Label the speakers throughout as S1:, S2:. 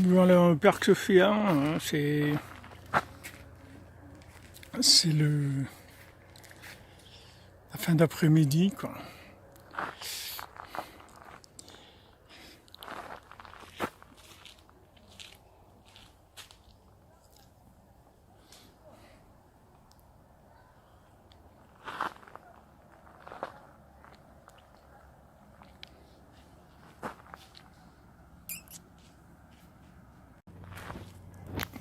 S1: Voilà, Père Sophia, c'est la fin d'après-midi, quoi.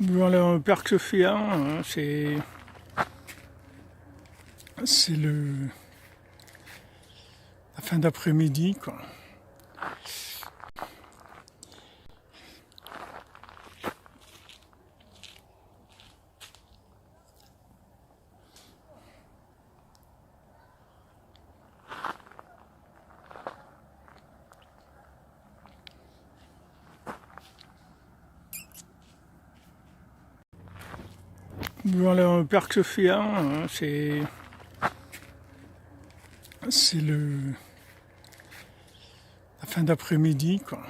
S1: Voilà, Père Sophia, c'est la fin d'après-midi, quoi. Voilà, Père Sophia, c'est la fin d'après-midi, quoi.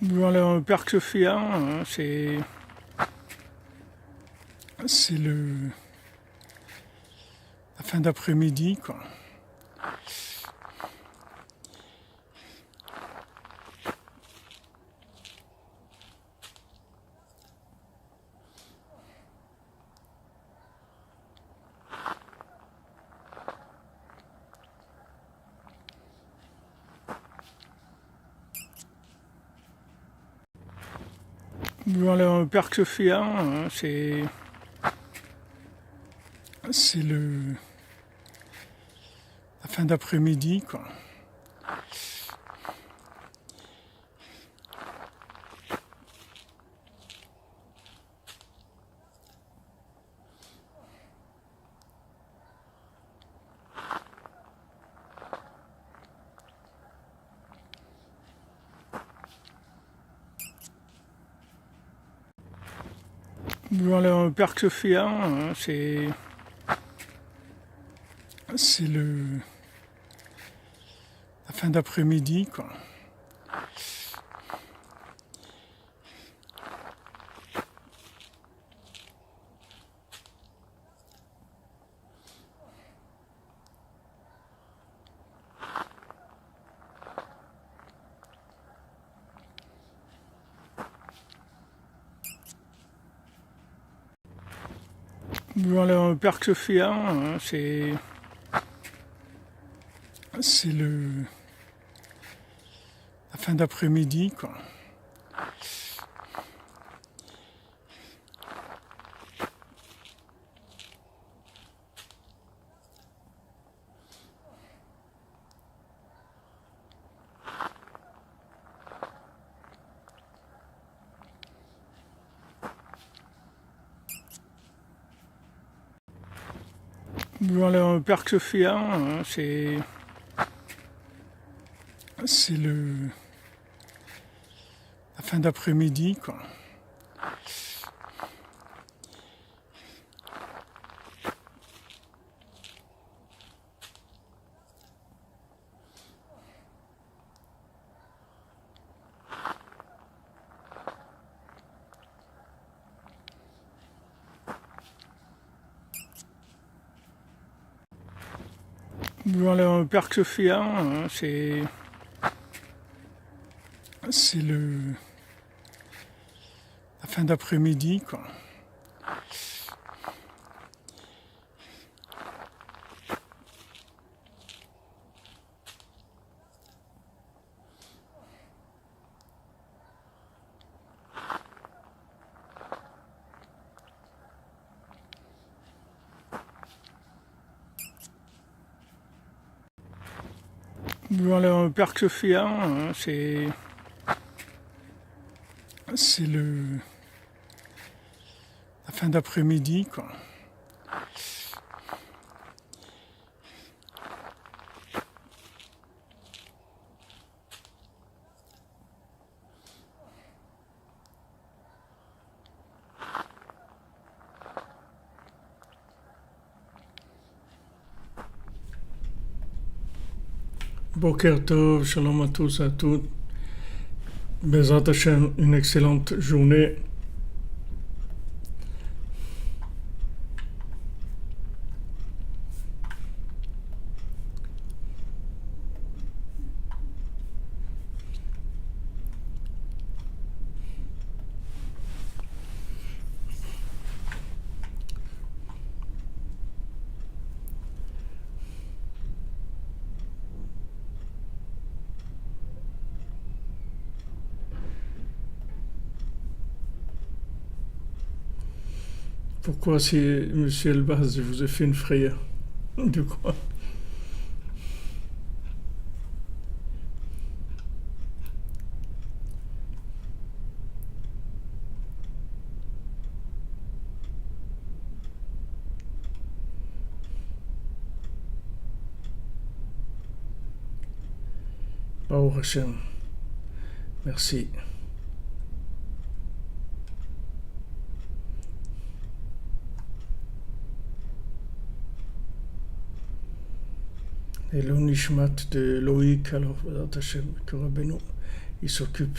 S1: Voilà, Père Sophia, c'est la fin d'après-midi, quoi. Voilà, Père Sophia, c'est la fin d'après-midi, quoi. Voilà, Père Sophia, c'est la fin d'après-midi, quoi. Voilà, Père Sophia, c'est la fin d'après-midi, quoi. Voilà, Père Sophia, c'est la fin d'après-midi, quoi. Voilà, Père Sophia, c'est la fin d'après-midi, quoi. Voilà, Père Sophia, c'est la fin d'après-midi, quoi. Boker Tov, shalom à tous et à toutes. Bezrat Hashem, une excellente journée. Pourquoi si Monsieur Elbaz, je vous ai fait une frayeur? De quoi? Baruch Hashem. Merci. Et l'onishmat de Loïc, alors Bezrat Hashem, que Rabbeinu, il s'occupe.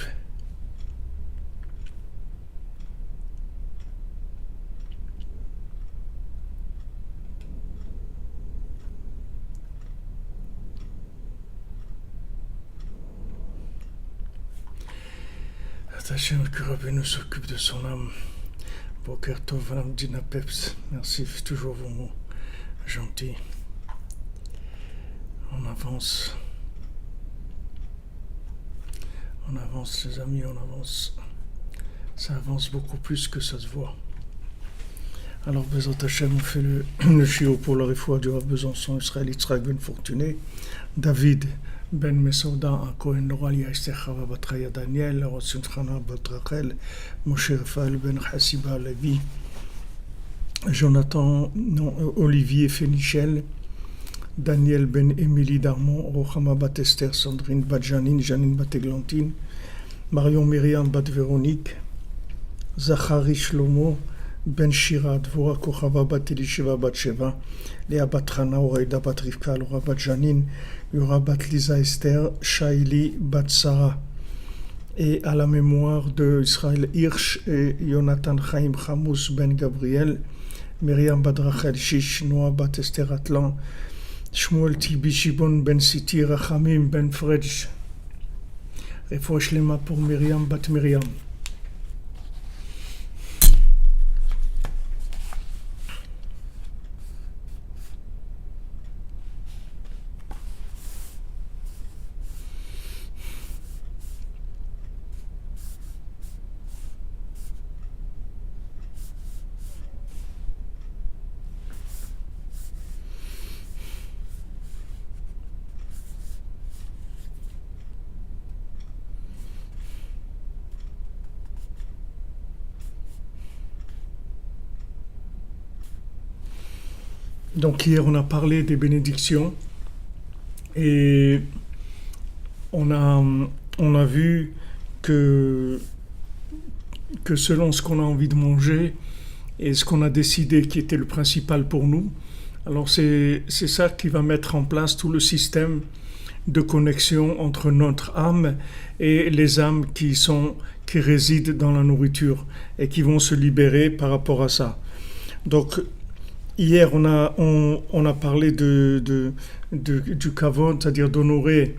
S1: Bezrat Hashem, que Rabbeinu s'occupe de son âme. Boker Tov, Madame Dina Peps, merci, toujours vos mots gentils. On avance les amis, on avance. Ça avance beaucoup plus que ça se voit. Alors Bezrat Hashem, on fait le shiur pour la réfoua du Rav Besançon, Israël Yitzhak ben Fortuné, David ben Mesouda, Cohen Noralia, Esther Chava Batraya Daniel, Rotsun Chana bat Rachel, Moshe Raphaël ben Hassiba Levi, Jonathan Olivier Fénichel, Daniel ben Émilie Darmon, Rochama bat Esther, Sandrine bat Janine, Janine bat Églantine, Marion Myriam bat Véronique, Zachary Shlomo, Ben Shira, Dvora Kochava bat Elisheva bat Sheva, Léa bat Rana, Oraïda bat Rivka, Laura bat Janine, Yura bat Lisa Esther, Shaili bat Sarah. Et à la mémoire de Israël Hirsch et Jonathan Chaim Chamous ben Gabriel, Myriam bat Rachel Shish, Noah bat Esther Atlan, Shmuel Tibi Shibon ben Siti, Rachamim ben Fredj. Refoua Shlema pour Myriam bat Myriam. Donc hier on a parlé des bénédictions et on a vu que selon ce qu'on a envie de manger et ce qu'on a décidé qui était le principal pour nous, alors c'est ça qui va mettre en place tout le système de connexion entre notre âme et les âmes qui résident dans la nourriture et qui vont se libérer par rapport à ça. Donc hier, on a parlé du kavod, c'est-à-dire d'honorer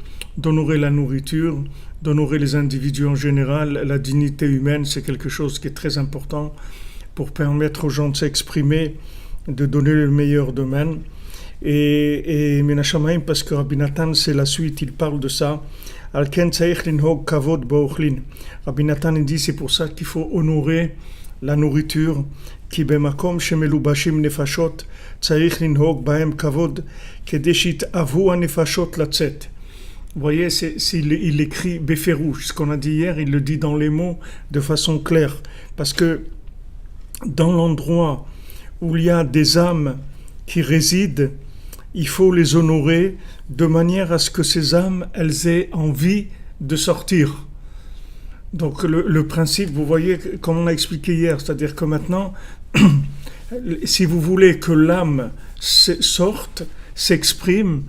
S1: la nourriture, d'honorer les individus en général. La dignité humaine, c'est quelque chose qui est très important pour permettre aux gens de s'exprimer, de donner le meilleur d'eux-mêmes. Et Menachamaim, parce que Rabbi Nathan, c'est la suite, il parle de ça. Alken tzaich linhog kavod ba'ochlin. Rabbi Nathan dit, c'est pour ça qu'il faut honorer la nourriture. כי במקום שמלובשים נפשות צריך לנהוג בהם כבוד כדי שיתאוו הנפשות לצאת. Vous voyez, il écrit Beferouche, ce qu'on a dit hier, il le dit dans les mots de façon claire. Parce que dans l'endroit où il y a des âmes qui résident, il faut les honorer de manière à ce que ces âmes, elles aient envie de sortir. Donc le principe, vous voyez, comme on a expliqué hier, c'est-à-dire que maintenant, si vous voulez que l'âme sorte, s'exprime,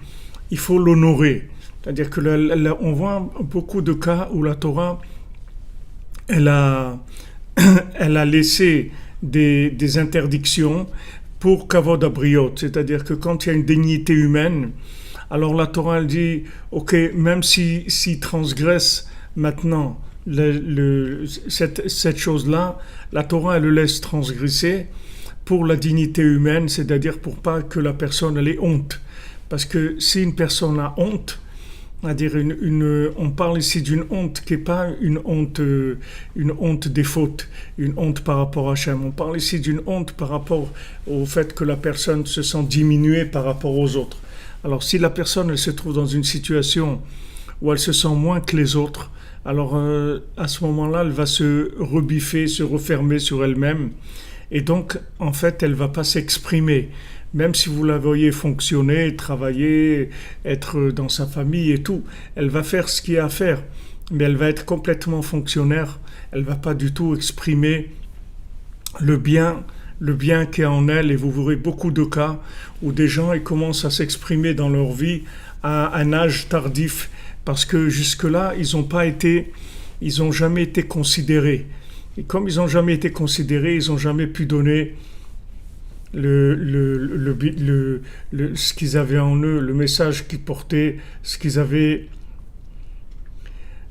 S1: il faut l'honorer. C'est-à-dire que on voit beaucoup de cas où la Torah, elle a, elle a laissé des interdictions pour kavod abriot, c'est-à-dire que quand il y a une dignité humaine, alors la Torah elle dit, ok, même s'il transgresse maintenant cette chose-là, la Torah elle le laisse transgresser pour la dignité humaine, c'est-à-dire pour pas que la personne elle ait honte. Parce que si une personne a honte, c'est-à-dire on parle ici d'une honte qui n'est pas une honte des fautes, une honte par rapport à Hachem. On parle ici d'une honte par rapport au fait que la personne se sent diminuée par rapport aux autres. Alors si la personne elle se trouve dans une situation où elle se sent moins que les autres, alors à ce moment-là, elle va se rebiffer, se refermer sur elle-même. Et donc, en fait, elle ne va pas s'exprimer. Même si vous la voyez fonctionner, travailler, être dans sa famille et tout, elle va faire ce qu'il y a à faire. Mais elle va être complètement fonctionnaire. Elle ne va pas du tout exprimer le bien qui est en elle. Et vous verrez beaucoup de cas où des gens ils commencent à s'exprimer dans leur vie à un âge tardif. Parce que jusque-là, ils n'ont jamais été considérés. Et comme ils n'ont jamais été considérés, ils n'ont jamais pu donner ce qu'ils avaient en eux, le message qu'ils portaient, ce qu'ils avaient.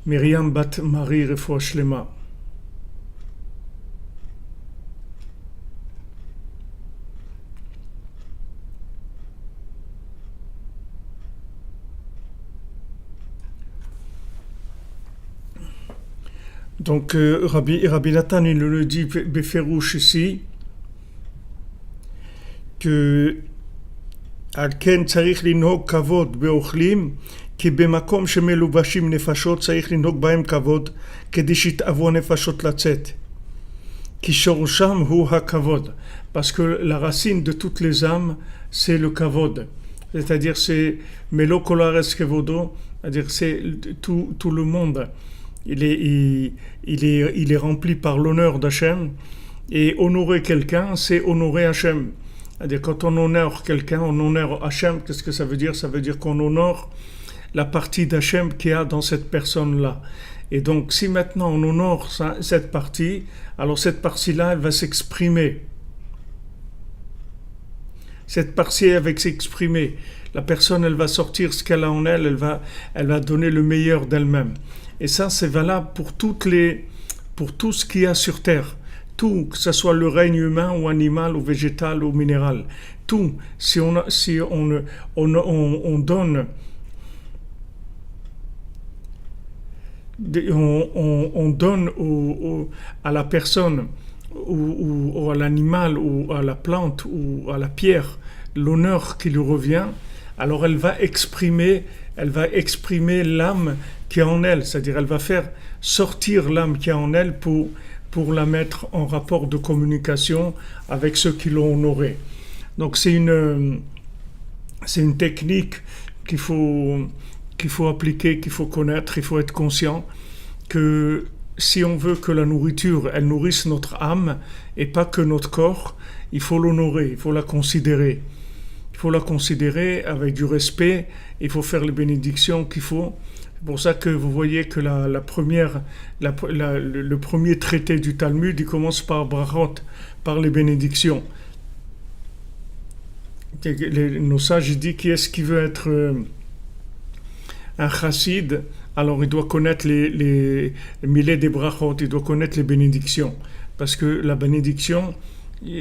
S1: Myriam bat Marie Refoua Shlema. Donc Rabbi Nathan il le dit Beferouche ici que על כן צריך לנהוג כבוד באוכלים כי במקום שמלובשים נפשות צריך לנהוג בהם כבוד כדי שיתאוו הנפשות לצאת כי שורשם הוא הכבוד parce que la racine de toutes les âmes c'est le kavod, c'est-à-dire c'est melo kolares kevodo, c'est-à-dire c'est tout le monde il est rempli par l'honneur d'Hachem, et honorer quelqu'un, c'est honorer Hachem. C'est-à-dire quand on honore quelqu'un, on honore Hachem. Qu'est-ce que ça veut dire? Ça veut dire qu'on honore la partie d'Hachem qu'il y a dans cette personne-là. Et donc si maintenant on honore cette partie, alors cette partie-là, elle va s'exprimer. Cette partie, elle va s'exprimer. La personne, elle va sortir ce qu'elle a en elle, elle va donner le meilleur d'elle-même. Et ça, c'est valable pour tout ce qu'il y a sur Terre. Tout, que ce soit le règne humain ou animal ou végétal ou minéral. Tout, si on donne, on donne à la personne ou à l'animal ou à la plante ou à la pierre l'honneur qui lui revient, alors elle va exprimer l'âme qui est en elle, c'est-à-dire elle va faire sortir l'âme qui est en elle pour la mettre en rapport de communication avec ceux qui l'ont honoré. Donc c'est une technique qu'il faut appliquer, qu'il faut connaître, il faut être conscient que si on veut que la nourriture, elle nourrisse notre âme et pas que notre corps, il faut l'honorer, il faut la considérer. Il faut la considérer avec du respect, il faut faire les bénédictions qu'il faut. C'est pour ça que vous voyez que le premier traité du Talmud, il commence par brachot, par les bénédictions. Nos sages ils disent qui est-ce qui veut être un chassid, alors il doit connaître les millets des brachot, il doit connaître les bénédictions. Parce que la bénédiction,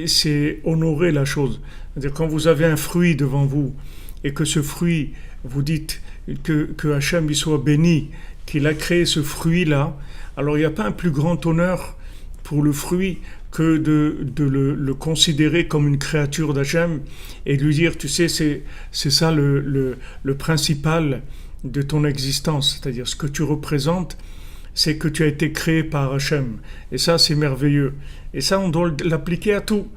S1: c'est honorer la chose. C'est-à-dire quand vous avez un fruit devant vous et que ce fruit, vous dites que Hachem il soit béni, qu'il a créé ce fruit-là, alors il n'y a pas un plus grand honneur pour le fruit que de le considérer comme une créature d'Hachem et de lui dire, tu sais, c'est ça le principal de ton existence, c'est-à-dire ce que tu représentes, c'est que tu as été créé par Hachem. Et ça, c'est merveilleux. Et ça, on doit l'appliquer à tout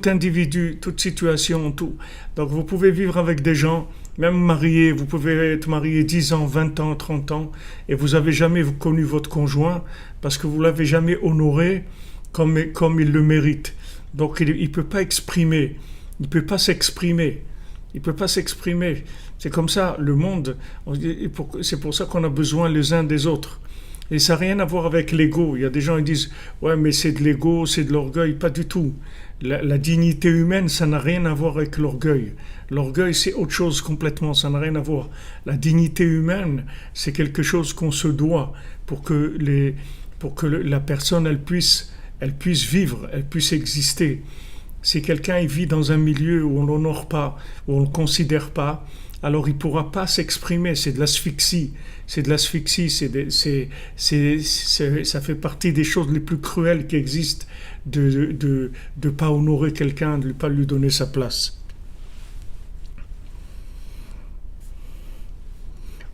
S1: individu, toute situation, tout. Donc vous pouvez vivre avec des gens, même mariés, vous pouvez être marié 10 ans, 20 ans, 30 ans, et vous n'avez jamais connu votre conjoint parce que vous ne l'avez jamais honoré comme il le mérite. Donc il ne peut pas exprimer, il ne peut pas s'exprimer. Il ne peut pas s'exprimer. C'est comme ça, le monde, c'est pour ça qu'on a besoin les uns des autres. Et ça n'a rien à voir avec l'ego. Il y a des gens qui disent « Ouais, mais c'est de l'ego, c'est de l'orgueil ». Pas du tout. La dignité humaine, ça n'a rien à voir avec l'orgueil. L'orgueil, c'est autre chose complètement, ça n'a rien à voir. La dignité humaine, c'est quelque chose qu'on se doit pour que la personne, elle puisse vivre, elle puisse exister. Si quelqu'un vit dans un milieu où on ne l'honore pas, où on ne le considère pas, alors il ne pourra pas s'exprimer, c'est de l'asphyxie. C'est de l'asphyxie, ça fait partie des choses les plus cruelles qui existent de ne pas honorer quelqu'un, de ne pas lui donner sa place.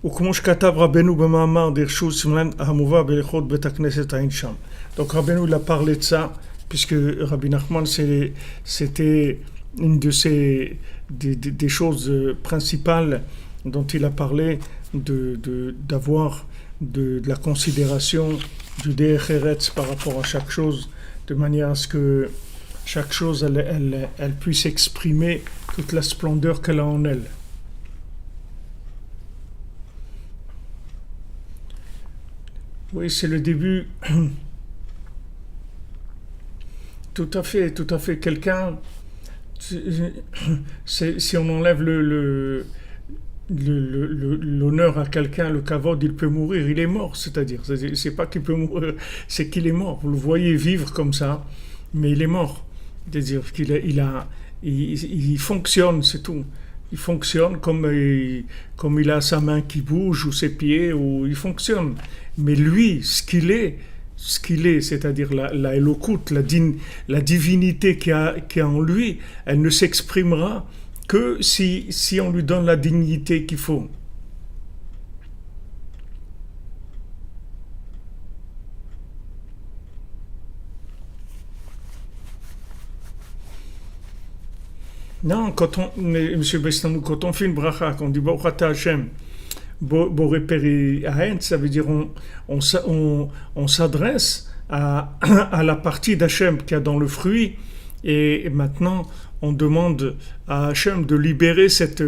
S1: וכמו שכתב רבנו במאמר דרשות סימן המובא בהלכות בית הכנסת עין שם. Donc Rabbeinu il a parlé de ça, puisque Rabbi Nachman c'était une des choses principales dont il a parlé, d'avoir de la considération du Derech Eretz par rapport à chaque chose, de manière à ce que chaque chose elle puisse exprimer toute la splendeur qu'elle a en elle. Oui, c'est le début. Tout à fait. Quelqu'un, si on enlève l'honneur à quelqu'un, le kavod, il peut mourir, il est mort, c'est pas qu'il peut mourir, c'est qu'il est mort. Vous le voyez vivre comme ça, mais il est mort. C'est-à-dire il fonctionne, c'est tout. Il fonctionne comme il a sa main qui bouge ou ses pieds, ou il fonctionne. Mais lui, ce qu'il est, c'est-à-dire la Elokut, la divinité qu'il y a en lui, elle ne s'exprimera que si on lui donne la dignité qu'il faut. Non, Monsieur Bestanou, quand on fait une bracha, quand on dit Baruch Ata Hashem, Boré Peri Ahen, ça veut dire on s'adresse à la partie d'Hachem qu'il y a dans le fruit, et maintenant on demande à Hachem de libérer cette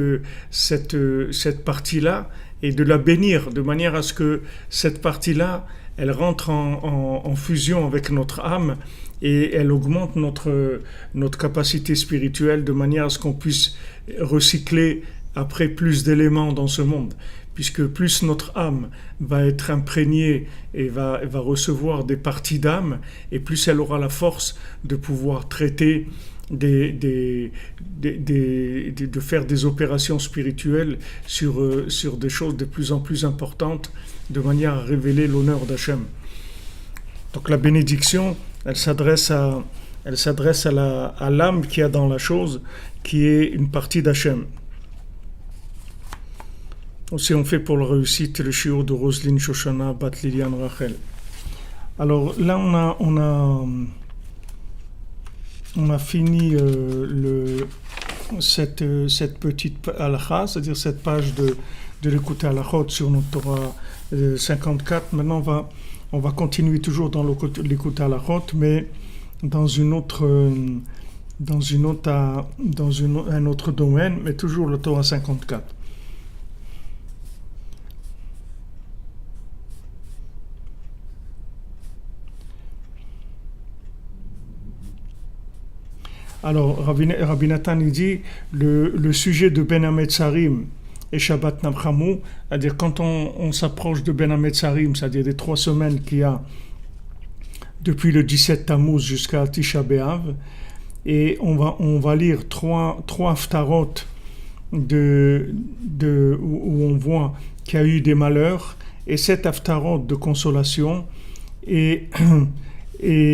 S1: partie-là et de la bénir, de manière à ce que cette partie-là, elle rentre en fusion avec notre âme, et elle augmente notre capacité spirituelle, de manière à ce qu'on puisse recycler après plus d'éléments dans ce monde. Puisque plus notre âme va être imprégnée et va recevoir des parties d'âme, et plus elle aura la force de pouvoir traiter de faire des opérations spirituelles sur des choses de plus en plus importantes, de manière à révéler l'honneur d'Hachem. Donc la bénédiction, elle s'adresse à l'âme qui a dans la chose, qui est une partie d'Hachem. Aussi on fait pour la réussite le shiur de Roselyne Shoshana Bat Liliane Rachel. Alors là on a fini cette petite halakha, c'est-à-dire cette page de l'écoute halachot sur notre Torah 54. Maintenant on va continuer toujours dans l'écoute halachot, mais dans un autre domaine, mais toujours le Torah 54. Alors, Rabbi Nathan il dit le sujet de Ben Hametzarim et Shabbat Nabchamu, c'est-à-dire quand on s'approche de Ben Hametzarim, c'est-à-dire des 3 semaines qu'il y a depuis le 17 Tammuz jusqu'à Tisha B'Av, et on va lire trois haftarot où on voit qu'il y a eu des malheurs, et 7 haftarot de consolation, et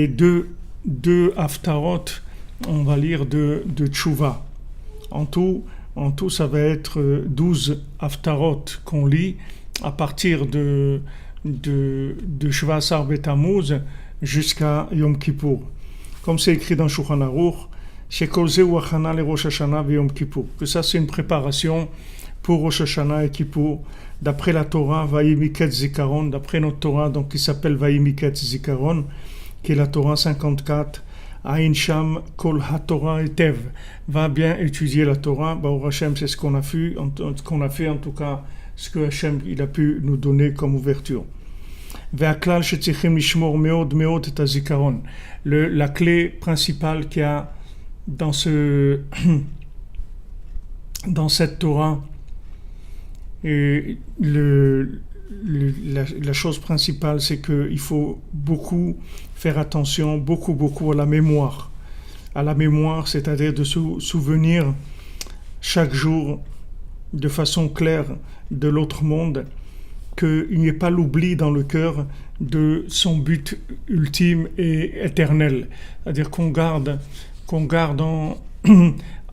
S1: deux haftarot on va lire de tchouva. En tout, ça va être 12 haftarot qu'on lit à partir de Shvat Asar B'Tammuz jusqu'à Yom Kippour. Comme c'est écrit dans Shulchan Aruch, Shekol Zeh hu hachana le Rosh Hashanah ve Yom Kippour. Que ça, c'est une préparation pour Rosh Hashanah et Kippour. D'après la Torah, Vayimiket Zikaron, d'après notre Torah, donc qui s'appelle Vayimiket Zikaron, qui est la Torah 54, Ain Sham Kol HaTorah Etev. Va bien étudier la Torah. Baruch Hashem, c'est ce qu'on a fait, en tout cas, ce que Hashem il a pu nous donner comme ouverture. Ve'aklal shetzrichim lishmor meod meod et hazikaron. La clé principale qu'il y a dans cette Torah, et la chose principale, c'est qu'il faut beaucoup faire attention, beaucoup à la mémoire. À la mémoire, c'est-à-dire de se souvenir chaque jour de façon claire de l'autre monde, qu'il n'y ait pas l'oubli dans le cœur de son but ultime et éternel. C'est-à-dire qu'on garde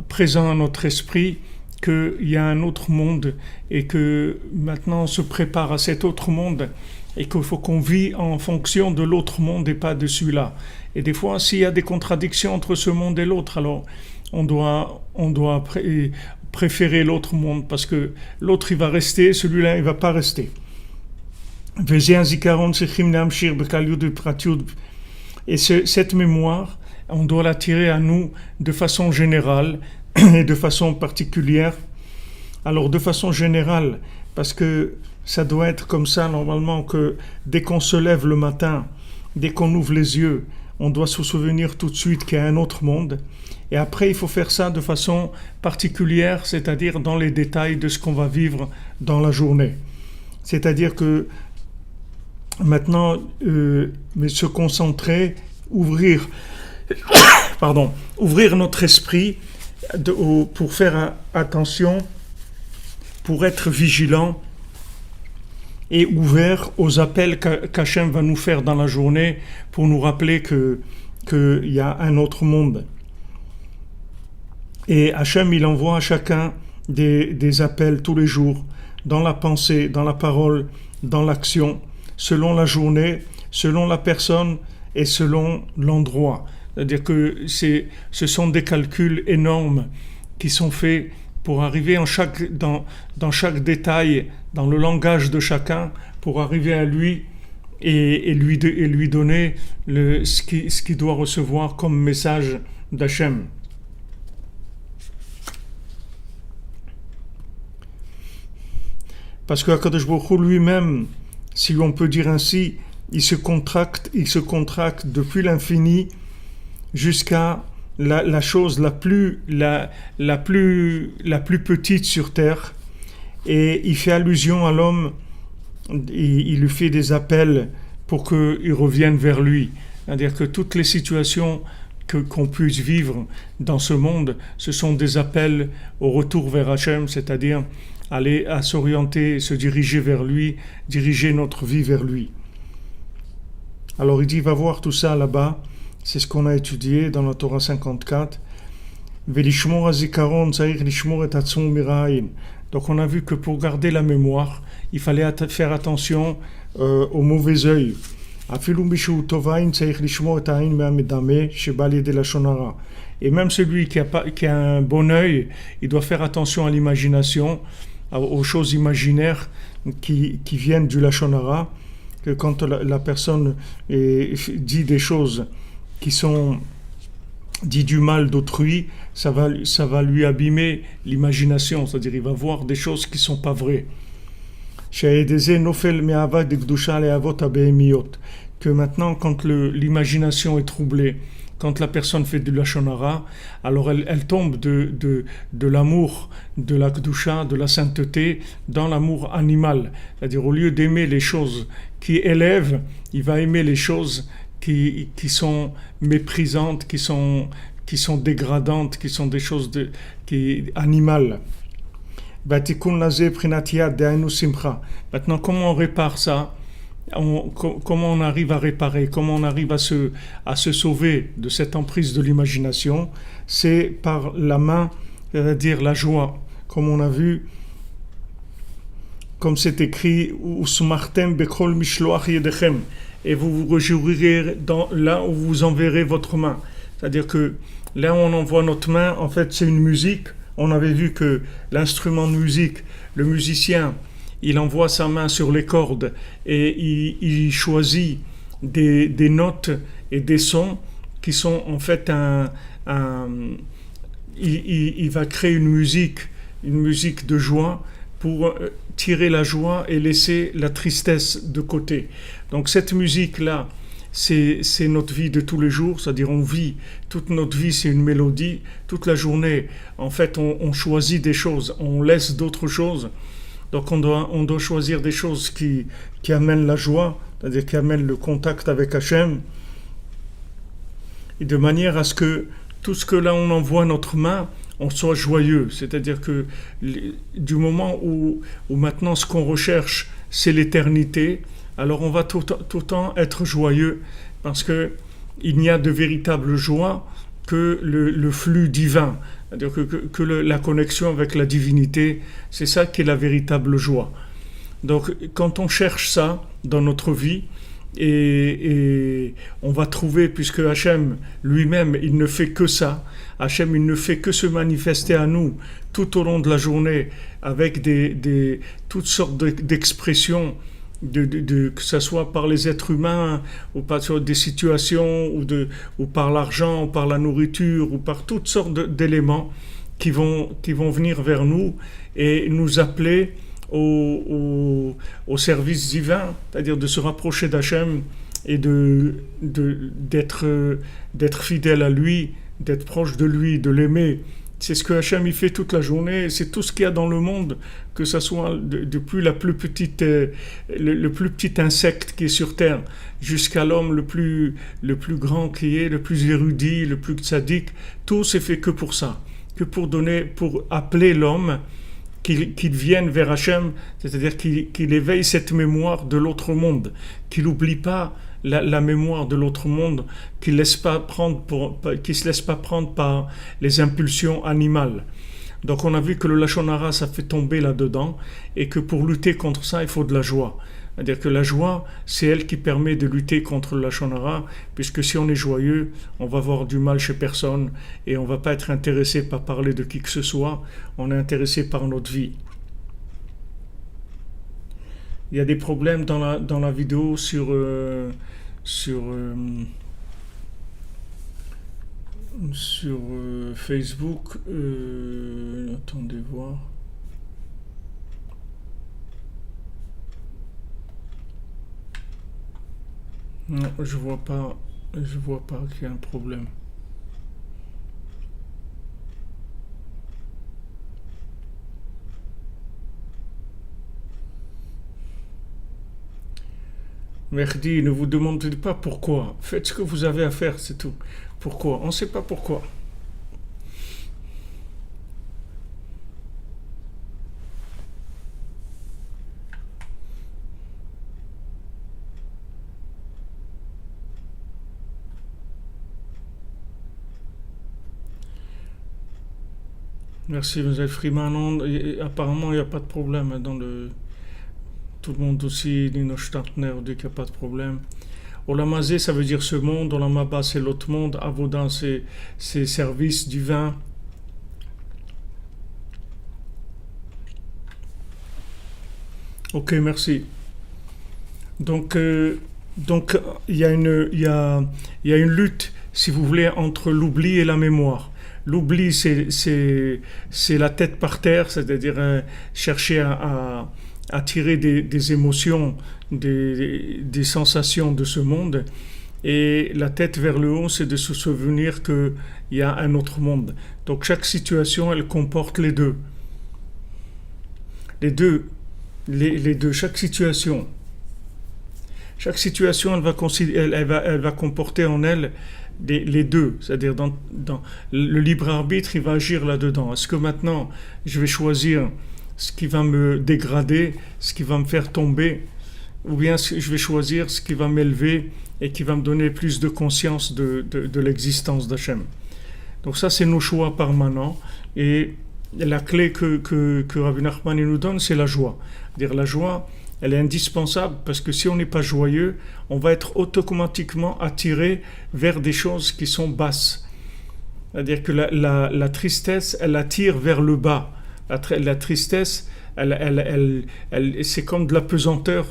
S1: présent à notre esprit qu'il y a un autre monde et que maintenant on se prépare à cet autre monde et qu'il faut qu'on vit en fonction de l'autre monde et pas de celui-là. Et des fois, s'il y a des contradictions entre ce monde et l'autre, alors on doit préférer l'autre monde parce que l'autre il va rester, celui-là il va pas rester. Et cette mémoire, on doit la tirer à nous de façon générale et de façon particulière. Alors de façon générale, parce que ça doit être comme ça normalement, que dès qu'on se lève le matin, dès qu'on ouvre les yeux, on doit se souvenir tout de suite qu'il y a un autre monde. Et après il faut faire ça de façon particulière, c'est-à-dire dans les détails de ce qu'on va vivre dans la journée. C'est-à-dire que maintenant, mais se concentrer, ouvrir notre esprit pour faire attention, pour être vigilant et ouvert aux appels qu'Hachem va nous faire dans la journée pour nous rappeler qu'il y a un autre monde. Et Hachem, il envoie à chacun des appels tous les jours, dans la pensée, dans la parole, dans l'action, selon la journée, selon la personne et selon l'endroit. C'est-à-dire que ce sont des calculs énormes qui sont faits pour arriver dans chaque détail, dans le langage de chacun, pour arriver à lui et lui donner ce qu'il doit recevoir comme message d'Hachem. Parce que Akadosh Baruch Hu lui-même, si on peut dire ainsi, il se contracte depuis l'infini jusqu'à la chose la plus petite sur terre, et il fait allusion à l'homme, il lui fait des appels pour qu'il revienne vers lui. C'est-à-dire que toutes les situations qu'on puisse vivre dans ce monde, ce sont des appels au retour vers Hachem, c'est-à-dire aller à s'orienter, se diriger vers lui, diriger notre vie vers lui. Alors il dit, va voir tout ça là-bas, c'est ce qu'on a étudié dans la Torah 54. Donc on a vu que pour garder la mémoire, il fallait faire attention au mauvais œil. Et même celui qui a un bon œil, il doit faire attention à l'imagination, aux choses imaginaires qui viennent du Lashon Hara, que quand la personne dit des choses qui sont dit du mal d'autrui, ça va lui abîmer l'imagination, c'est-à-dire il va voir des choses qui ne sont pas vraies. Que maintenant, quand l'imagination est troublée, quand la personne fait du Lashon Hara, alors elle tombe de l'amour, de la Kedusha, de la sainteté, dans l'amour animal. C'est-à-dire, au lieu d'aimer les choses qui élèvent, il va aimer les choses qui sont méprisantes, qui sont dégradantes, qui sont des choses animales. Maintenant, comment on répare ça? Comment on arrive à réparer, comment on arrive à se sauver de cette emprise de l'imagination? C'est par la main, c'est-à-dire la joie, comme on a vu, comme c'est écrit, et vous vous réjouirez là où vous enverrez votre main. C'est-à-dire que là où on envoie notre main, en fait c'est une musique. On avait vu que l'instrument de musique, le musicien, il envoie sa main sur les cordes et il choisit des notes et des sons qui sont en fait un- il va créer une musique de joie pour tirer la joie et laisser la tristesse de côté. Donc cette musique-là, c'est notre vie de tous les jours, c'est-à-dire on vit, toute notre vie c'est une mélodie, toute la journée en fait on choisit des choses, on laisse d'autres choses, donc on doit choisir des choses qui amènent la joie, c'est-à-dire qui amènent le contact avec Hachem, et de manière à ce que tout ce que là on envoie notre main, on soit joyeux. C'est-à-dire que du moment où maintenant ce qu'on recherche, c'est l'éternité, alors on va tout le temps être joyeux, parce que il n'y a de véritable joie que le flux divin, c'est-à-dire que la connexion avec la divinité, c'est ça qui est la véritable joie. Donc quand on cherche ça dans notre vie, et on va trouver, puisque Hachem lui-même, il ne fait que ça, Hachem, il ne fait que se manifester à nous tout au long de la journée avec toutes sortes d'expressions, que ce soit par les êtres humains, ou par des situations, ou par l'argent, ou par la nourriture, ou par toutes sortes d'éléments qui vont venir vers nous et nous appeler au service divin, c'est-à-dire de se rapprocher d'Hachem et d'être fidèle à lui, d'être proche de lui, de l'aimer. C'est ce que Hachem il fait toute la journée, c'est tout ce qu'il y a dans le monde, que ce soit depuis le plus petit insecte qui est sur terre, jusqu'à l'homme le plus grand qui est, le plus érudit, le plus tzaddik, tout c'est fait que pour ça, que pour appeler l'homme qu'il vienne vers Hachem, c'est-à-dire qu'il éveille cette mémoire de l'autre monde, qu'il n'oublie pas la mémoire de l'autre monde, qu'il ne se laisse pas prendre par les impulsions animales. Donc on a vu que le Lachon Hara, ça fait tomber là-dedans, et que pour lutter contre ça, il faut de la joie. C'est-à-dire que la joie, c'est elle qui permet de lutter contre le Lachon Hara, puisque si on est joyeux, on va avoir du mal chez personne, et on ne va pas être intéressé par parler de qui que ce soit, on est intéressé par notre vie. Il y a des problèmes dans la vidéo sur Facebook. Attendez voir. Non, je vois pas qu'il y a un problème. Merdi, ne vous demandez pas pourquoi. Faites ce que vous avez à faire, c'est tout. Pourquoi? On ne sait pas pourquoi. Merci, Mlle Freeman. Non, apparemment, il n'y a pas de problème dans le... Tout le monde aussi, Nino Startner, dit qu'il n'y a pas de problème. Olamazé, ça veut dire ce monde. Olamaba, c'est l'autre monde. Avodan, c'est services divins. Ok, merci. Donc, il y a une lutte, si vous voulez, entre l'oubli et la mémoire. L'oubli, c'est la tête par terre, c'est-à-dire chercher à tirer des émotions, des sensations de ce monde. Et la tête vers le haut, c'est de se souvenir qu'il y a un autre monde. Donc chaque situation, elle comporte les deux. Les deux, chaque situation. Chaque situation, elle va comporter en elle les deux. C'est-à-dire, dans le libre arbitre, il va agir là-dedans. Est-ce que maintenant, je vais choisir ce qui va me dégrader, ce qui va me faire tomber, ou bien je vais choisir ce qui va m'élever et qui va me donner plus de conscience de l'existence d'Hachem. Donc ça, c'est nos choix permanents. Et la clé que Rabbi Nachman nous donne, c'est la joie. C'est-à-dire la joie, elle est indispensable parce que si on n'est pas joyeux, on va être automatiquement attiré vers des choses qui sont basses. C'est-à-dire que la tristesse, elle attire vers le bas. La tristesse, c'est comme de la pesanteur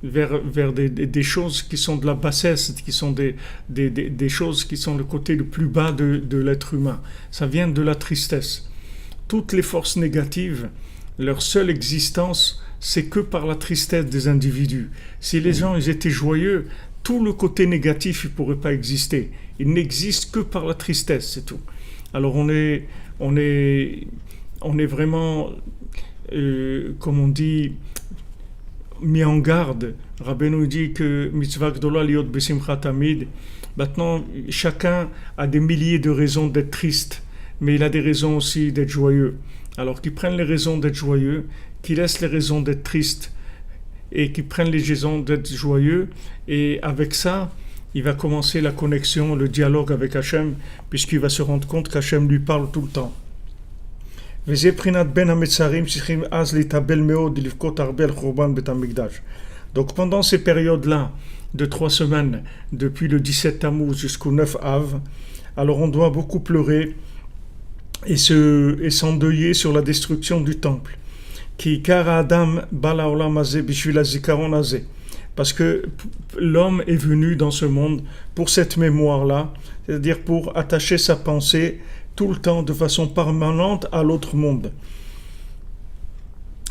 S1: vers des choses qui sont de la bassesse, qui sont des choses qui sont le côté le plus bas de l'être humain. Ça vient de la tristesse. Toutes les forces négatives, leur seule existence, c'est que par la tristesse des individus. Si les gens ils étaient joyeux, tout le côté négatif ne pourrait pas exister. Il n'existe que par la tristesse, c'est tout. Alors on est vraiment, comme on dit, mis en garde. Rabbeinu dit que mitzvah gdola liot besimcha tamid. Maintenant, chacun a des milliers de raisons d'être triste, mais il a des raisons aussi d'être joyeux. Alors qu'ils prennent les raisons d'être joyeux, qu'ils laissent les raisons d'être tristes, et qu'ils prennent les raisons d'être joyeux, et avec ça, il va commencer la connexion, le dialogue avec Hachem, puisqu'il va se rendre compte qu'Hachem lui parle tout le temps. Donc pendant ces périodes-là, de 3 semaines, depuis le 17 Tammuz jusqu'au 9 Av, alors on doit beaucoup pleurer et s'endeuiller sur la destruction du temple. Parce que l'homme est venu dans ce monde pour cette mémoire-là, c'est-à-dire pour attacher sa pensée tout le temps de façon permanente à l'autre monde.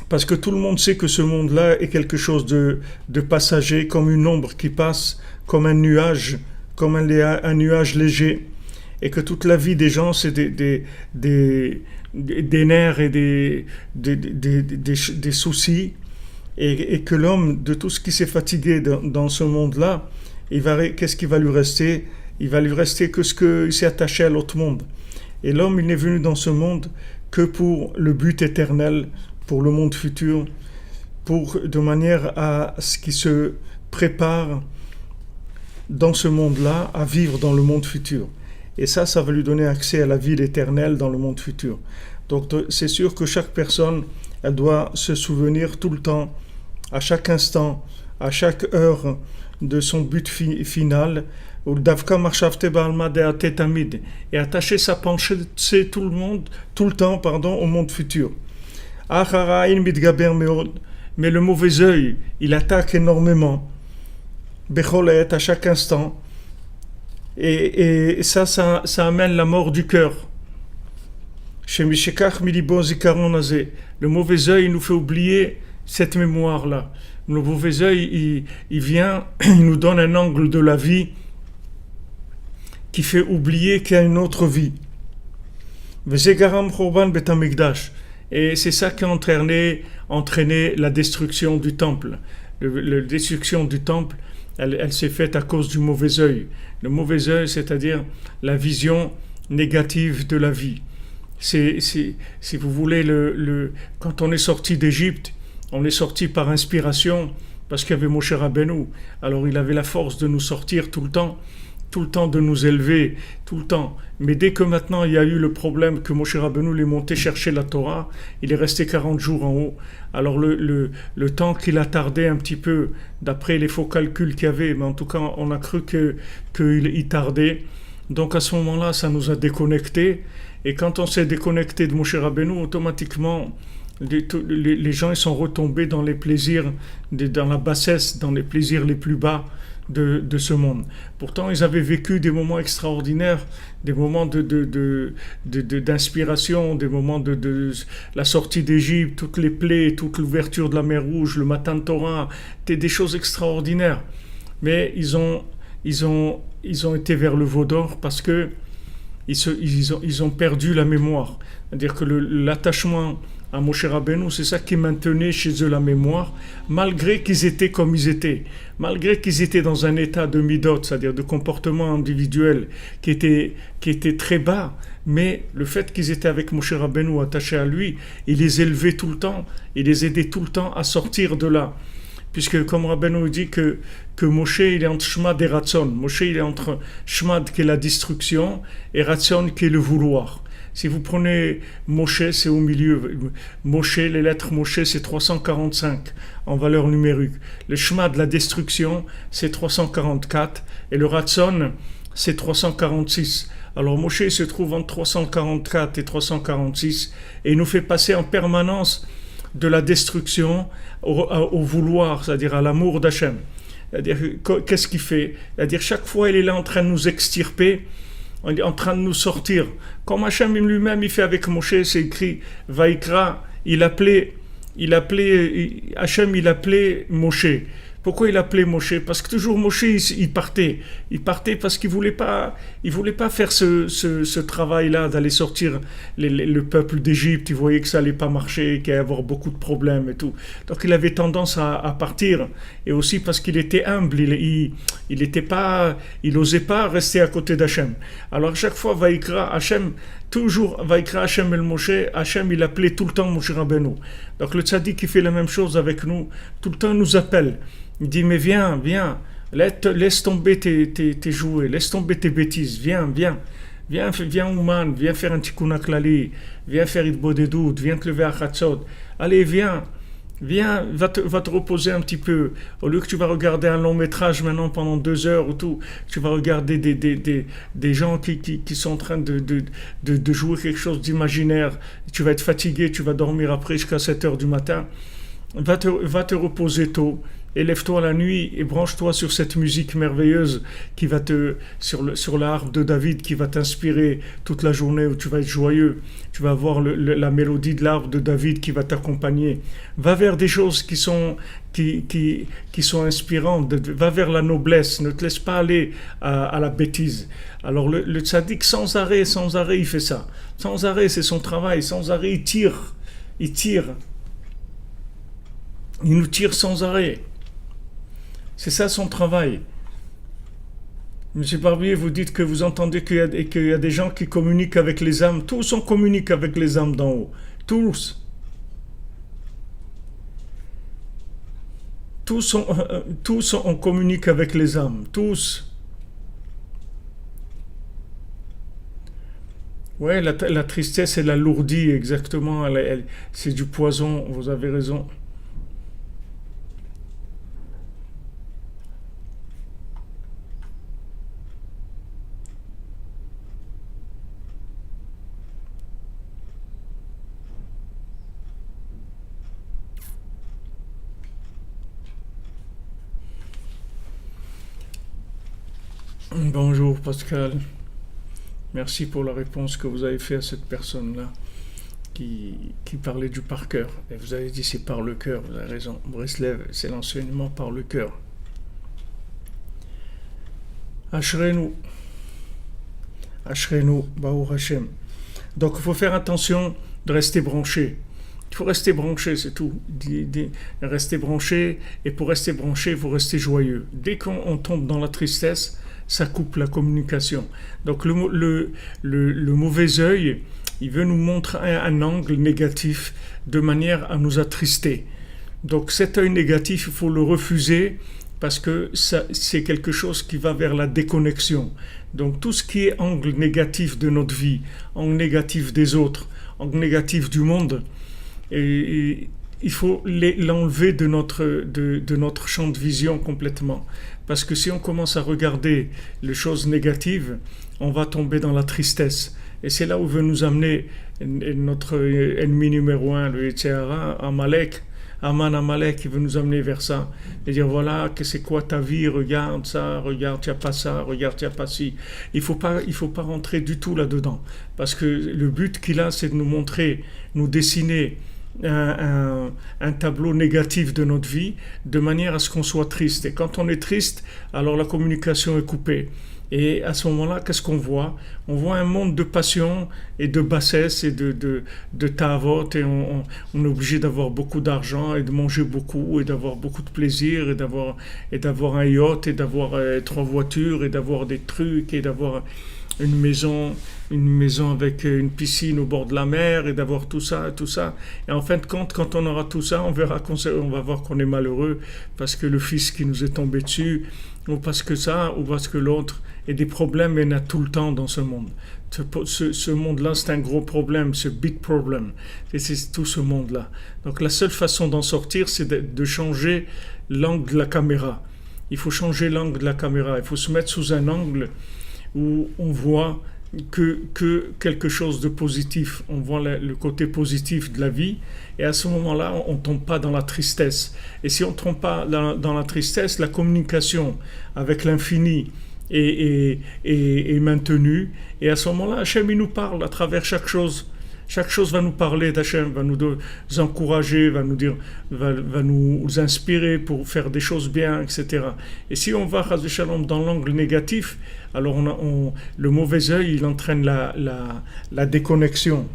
S1: Parce que tout le monde sait que ce monde-là est quelque chose de passager, comme une ombre qui passe, comme un nuage nuage léger, et que toute la vie des gens, c'est des nerfs et des soucis, et que l'homme, de tout ce qui s'est fatigué dans ce monde-là, qu'est-ce qui va lui rester? Il va lui rester que ce qu'il s'est attaché à l'autre monde. Et l'homme, il n'est venu dans ce monde que pour le but éternel, pour le monde futur, de manière à ce qu'il se prépare dans ce monde-là à vivre dans le monde futur. Et ça va lui donner accès à la vie éternelle dans le monde futur. Donc c'est sûr que chaque personne, elle doit se souvenir tout le temps, à chaque instant, à chaque heure de son but final, et attacher sa pensée tout le temps, au monde futur. Mais le mauvais œil, il attaque énormément, à chaque instant, et ça amène la mort du cœur. Le mauvais œil nous fait oublier cette mémoire-là. Le mauvais œil, il vient, il nous donne un angle de la vie qui fait oublier qu'il y a une autre vie. Et c'est ça qui a entraîné la destruction du temple. La destruction du temple, elle s'est faite à cause du mauvais œil. Le mauvais œil, c'est-à-dire la vision négative de la vie. Si vous voulez, quand on est sorti d'Égypte, on est sorti par inspiration, parce qu'il y avait Moshe Rabbeinu. Alors il avait la force de nous sortir tout le temps de nous élever, tout le temps. Mais dès que maintenant il y a eu le problème que Moshe Rabbeinu est monté chercher la Torah, il est resté 40 jours en haut. Alors le temps qu'il a tardé un petit peu, d'après les faux calculs qu'il y avait, mais en tout cas on a cru qu'il tardait. Donc à ce moment-là, ça nous a déconnectés. Et quand on s'est déconnecté de Moshe Rabbeinu, automatiquement, les gens ils sont retombés dans les plaisirs, dans la bassesse, dans les plaisirs les plus bas de ce monde. Pourtant, ils avaient vécu des moments extraordinaires, des moments d'inspiration, des moments de la sortie d'Égypte, toutes les plaies, toute l'ouverture de la mer Rouge, le matin de Torah, des choses extraordinaires. Mais ils ont été vers le veau d'or parce que ils ont perdu la mémoire. C'est-à-dire que l'attachement à Moshe Rabbeinu, c'est ça qui maintenait chez eux la mémoire, malgré qu'ils étaient comme ils étaient, malgré qu'ils étaient dans un état de midot, c'est-à-dire de comportement individuel qui était très bas, mais le fait qu'ils étaient avec Moshe Rabbeinu attachés à lui, il les élevait tout le temps, il les aidait tout le temps à sortir de là. Puisque comme Rabbeinu dit que Moshe il est entre Shmad et Ratson. Moshe il est entre Shmad qui est la destruction et Ratson qui est le vouloir. Si vous prenez Moshe, c'est au milieu. Moshe, les lettres Moshe, c'est 345 en valeur numérique. Le Shmad, la destruction, c'est 344 et le Ratson, c'est 346. Alors Moshe se trouve entre 344 et 346 et il nous fait passer en permanence de la destruction au vouloir, c'est-à-dire à l'amour d'Hachem. C'est-à-dire, qu'est-ce qu'il fait? C'est-à-dire, chaque fois, il est là en train de nous extirper, en train de nous sortir. Comme Hachem lui-même, il fait avec Moshe, c'est écrit, Vaikra, Hachem, il appelait Moshe. Pourquoi il appelait Moshe? Parce que toujours Moshe, il partait. Il partait parce il voulait pas faire ce travail-là d'aller sortir le peuple d'Égypte. Il voyait que ça allait pas marcher, qu'il allait y avoir beaucoup de problèmes et tout. Donc il avait tendance à partir. Et aussi parce qu'il était humble. Il osait pas rester à côté d'Hachem. Alors à chaque fois, Vaikra Hachem, toujours Vaikra Hachem el Moshe, Hachem il appelait tout le temps Moshe Rabbeinu. Donc le tzaddik qui fait la même chose avec nous, tout le temps nous appelle. Il dit, mais viens, laisse tomber tes jouets, laisse tomber tes bêtises, viens Ouman, viens faire un tikkun klali, viens faire Idbodedout, viens te lever à Chatzot. Allez, viens, va te reposer un petit peu. Au lieu que tu vas regarder un long métrage maintenant pendant 2 heures ou tout, tu vas regarder des gens qui sont en train de jouer quelque chose d'imaginaire. Tu vas être fatigué, tu vas dormir après jusqu'à 7 heures du matin. Va te reposer tôt. Et lève-toi la nuit et branche-toi sur cette musique merveilleuse qui va sur la harpe de David qui va t'inspirer toute la journée où tu vas être joyeux. Tu vas avoir la mélodie de l'harpe de David qui va t'accompagner. Va vers des choses qui sont inspirantes. Va vers la noblesse. Ne te laisse pas aller à la bêtise. Alors le tzaddik sans arrêt, il fait ça. Sans arrêt, c'est son travail. Sans arrêt, il tire. Il nous tire sans arrêt. C'est ça son travail. Monsieur Barbier, vous dites que vous entendez qu'il y a des gens qui communiquent avec les âmes. Tous on communique avec les âmes d'en haut. Tous on communique avec les âmes. Tous. Ouais, la tristesse, elle alourdit, exactement. C'est du poison, vous avez raison. Bonjour Pascal, merci pour la réponse que vous avez faite à cette personne-là qui parlait du par cœur. Et vous avez dit c'est par le cœur, vous avez raison. Breslev, c'est l'enseignement par le cœur. Ashrenu, Baruch Hashem. Donc il faut faire attention de rester branché. Il faut rester branché, c'est tout. Rester branché, et pour rester branché, il faut rester joyeux. Dès qu'on tombe dans la tristesse, ça coupe la communication. Donc le mauvais œil, il veut nous montrer un angle négatif de manière à nous attrister. Donc cet œil négatif, il faut le refuser parce que c'est quelque chose qui va vers la déconnexion. Donc tout ce qui est angle négatif de notre vie, angle négatif des autres, angle négatif du monde, et il faut l'enlever de notre champ de vision complètement. Parce que si on commence à regarder les choses négatives, on va tomber dans la tristesse. Et c'est là où veut nous amener notre ennemi numéro 1, le Yetzirah, Amalek, il veut nous amener vers ça. Et dire voilà, que c'est quoi ta vie, regarde ça, regarde, tu n'as pas ça, regarde, tu n'as pas ci. Il faut pas rentrer du tout là-dedans. Parce que le but qu'il a, c'est de nous montrer, nous dessiner un tableau négatif de notre vie de manière à ce qu'on soit triste. Et quand on est triste, alors la communication est coupée. Et à ce moment-là, qu'est-ce qu'on voit? On voit un monde de passion et de bassesse et de ta'avot, et on est obligé d'avoir beaucoup d'argent et de manger beaucoup et d'avoir beaucoup de plaisir et d'avoir un yacht et d'avoir 3 voitures et d'avoir des trucs et d'avoir une maison avec une piscine au bord de la mer et d'avoir tout ça. Et en fin de compte, quand on aura tout ça, on va voir qu'on est malheureux parce que le fils qui nous est tombé dessus, ou parce que ça, ou parce que l'autre. Et des problèmes, il y en a tout le temps dans ce monde. Ce monde-là, c'est un gros problème, ce big problem. Et c'est tout ce monde-là. Donc la seule façon d'en sortir, c'est de changer l'angle de la caméra. Il faut changer l'angle de la caméra. Il faut se mettre sous un angle où on voit que quelque chose de positif. On voit le côté positif de la vie, et à ce moment-là, on ne tombe pas dans la tristesse. Et si on ne tombe pas dans la tristesse, la communication avec l'infini est maintenue. Et à ce moment-là, Hachem, il nous parle à travers chaque chose. Chaque chose va nous parler d'Hachem, va nous encourager, va nous inspirer pour faire des choses bien, etc. Et si on va, Chas v'Shalom, dans l'angle négatif, alors le mauvais œil, il entraîne la déconnexion.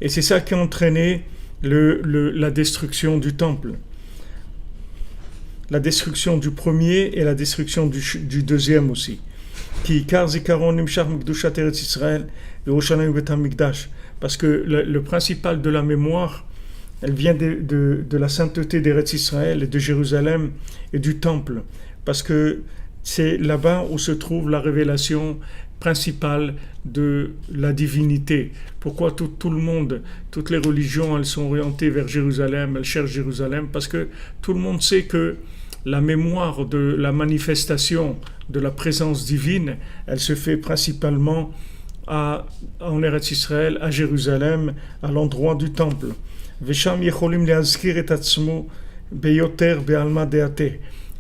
S1: Et c'est ça qui a entraîné la destruction du temple. La destruction du premier et la destruction du deuxième aussi. Parce que le principal de la mémoire, elle vient de la sainteté d'Eretz Israël et de Jérusalem et du temple. Parce que c'est là-bas où se trouve la révélation principale de la divinité. Pourquoi tout le monde, toutes les religions, elles sont orientées vers Jérusalem, elles cherchent Jérusalem, parce que tout le monde sait que la mémoire de la manifestation de la présence divine, elle se fait principalement en Eretz Israël, à Jérusalem, à l'endroit du temple.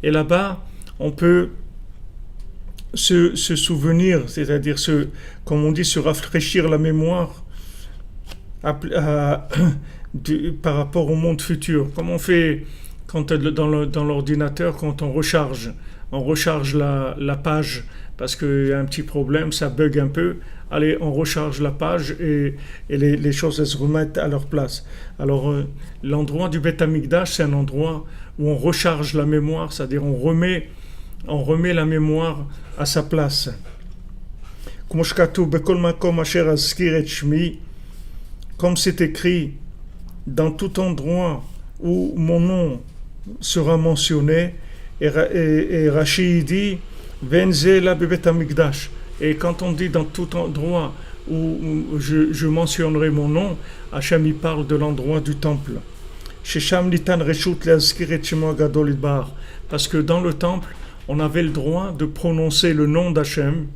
S1: Et là-bas, on peut se souvenir, c'est-à-dire comme on dit, se rafraîchir la mémoire par rapport au monde futur. Comme on fait quand dans l'ordinateur, quand on recharge la page parce qu'il y a un petit problème, ça bug un peu. Allez, on recharge la page et les choses elles se remettent à leur place. Alors, l'endroit du Beth Amikdash, c'est un endroit où on recharge la mémoire, c'est-à-dire on remet la mémoire à sa place. Comme c'est écrit dans tout endroit où mon nom sera mentionné, et Rashi dit Venzela bebet hamikdash. Et quand on dit dans tout endroit où je mentionnerai mon nom, Hachem il parle de l'endroit du temple. Parce que dans le temple, on avait le droit de prononcer le nom d'Hachem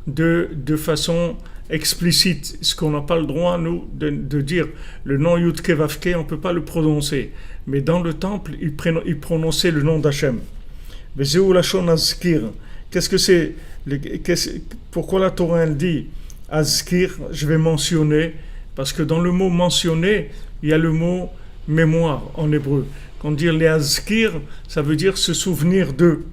S1: de façon explicite. Ce qu'on n'a pas le droit, nous, de dire le nom Yudke Vavke, on ne peut pas le prononcer. Mais dans le temple, il prononçait le nom d'Hachem. Qu'est-ce que c'est? Pourquoi la Torah elle dit Azkir, je vais mentionner? Parce que dans le mot mentionner, il y a le mot mémoire en hébreu. Quand on dit les Azkir, ça veut dire se souvenir d'eux.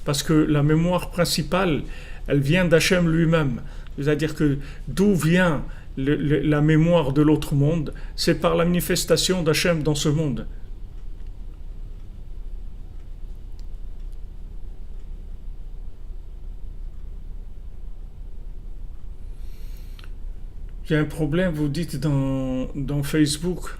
S1: Parce que la mémoire principale, elle vient d'Hachem lui-même. C'est-à-dire que d'où vient la mémoire de l'autre monde, c'est par la manifestation d'Hachem dans ce monde. Il y a un problème, vous dites dans Facebook.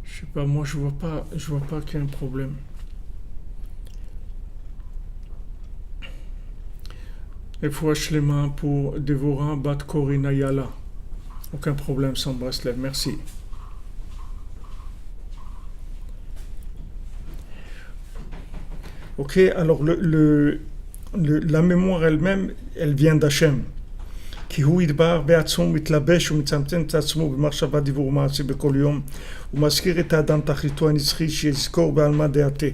S1: Je sais pas, moi je vois pas qu'il y a un problème. Et pour les mains pour Dévorah Bat Korina Yala. Aucun problème sans Breslev, merci. Ok, alors la mémoire elle-même, elle vient d'Hachem. כי הוא ידבר בעצמו מתלבש ומצמצם את עצמו במחשבה דיבור ומעשה בכל יום ומזכיר את האדם תכליתו הנצחי שיזכור בעלמא דעתה.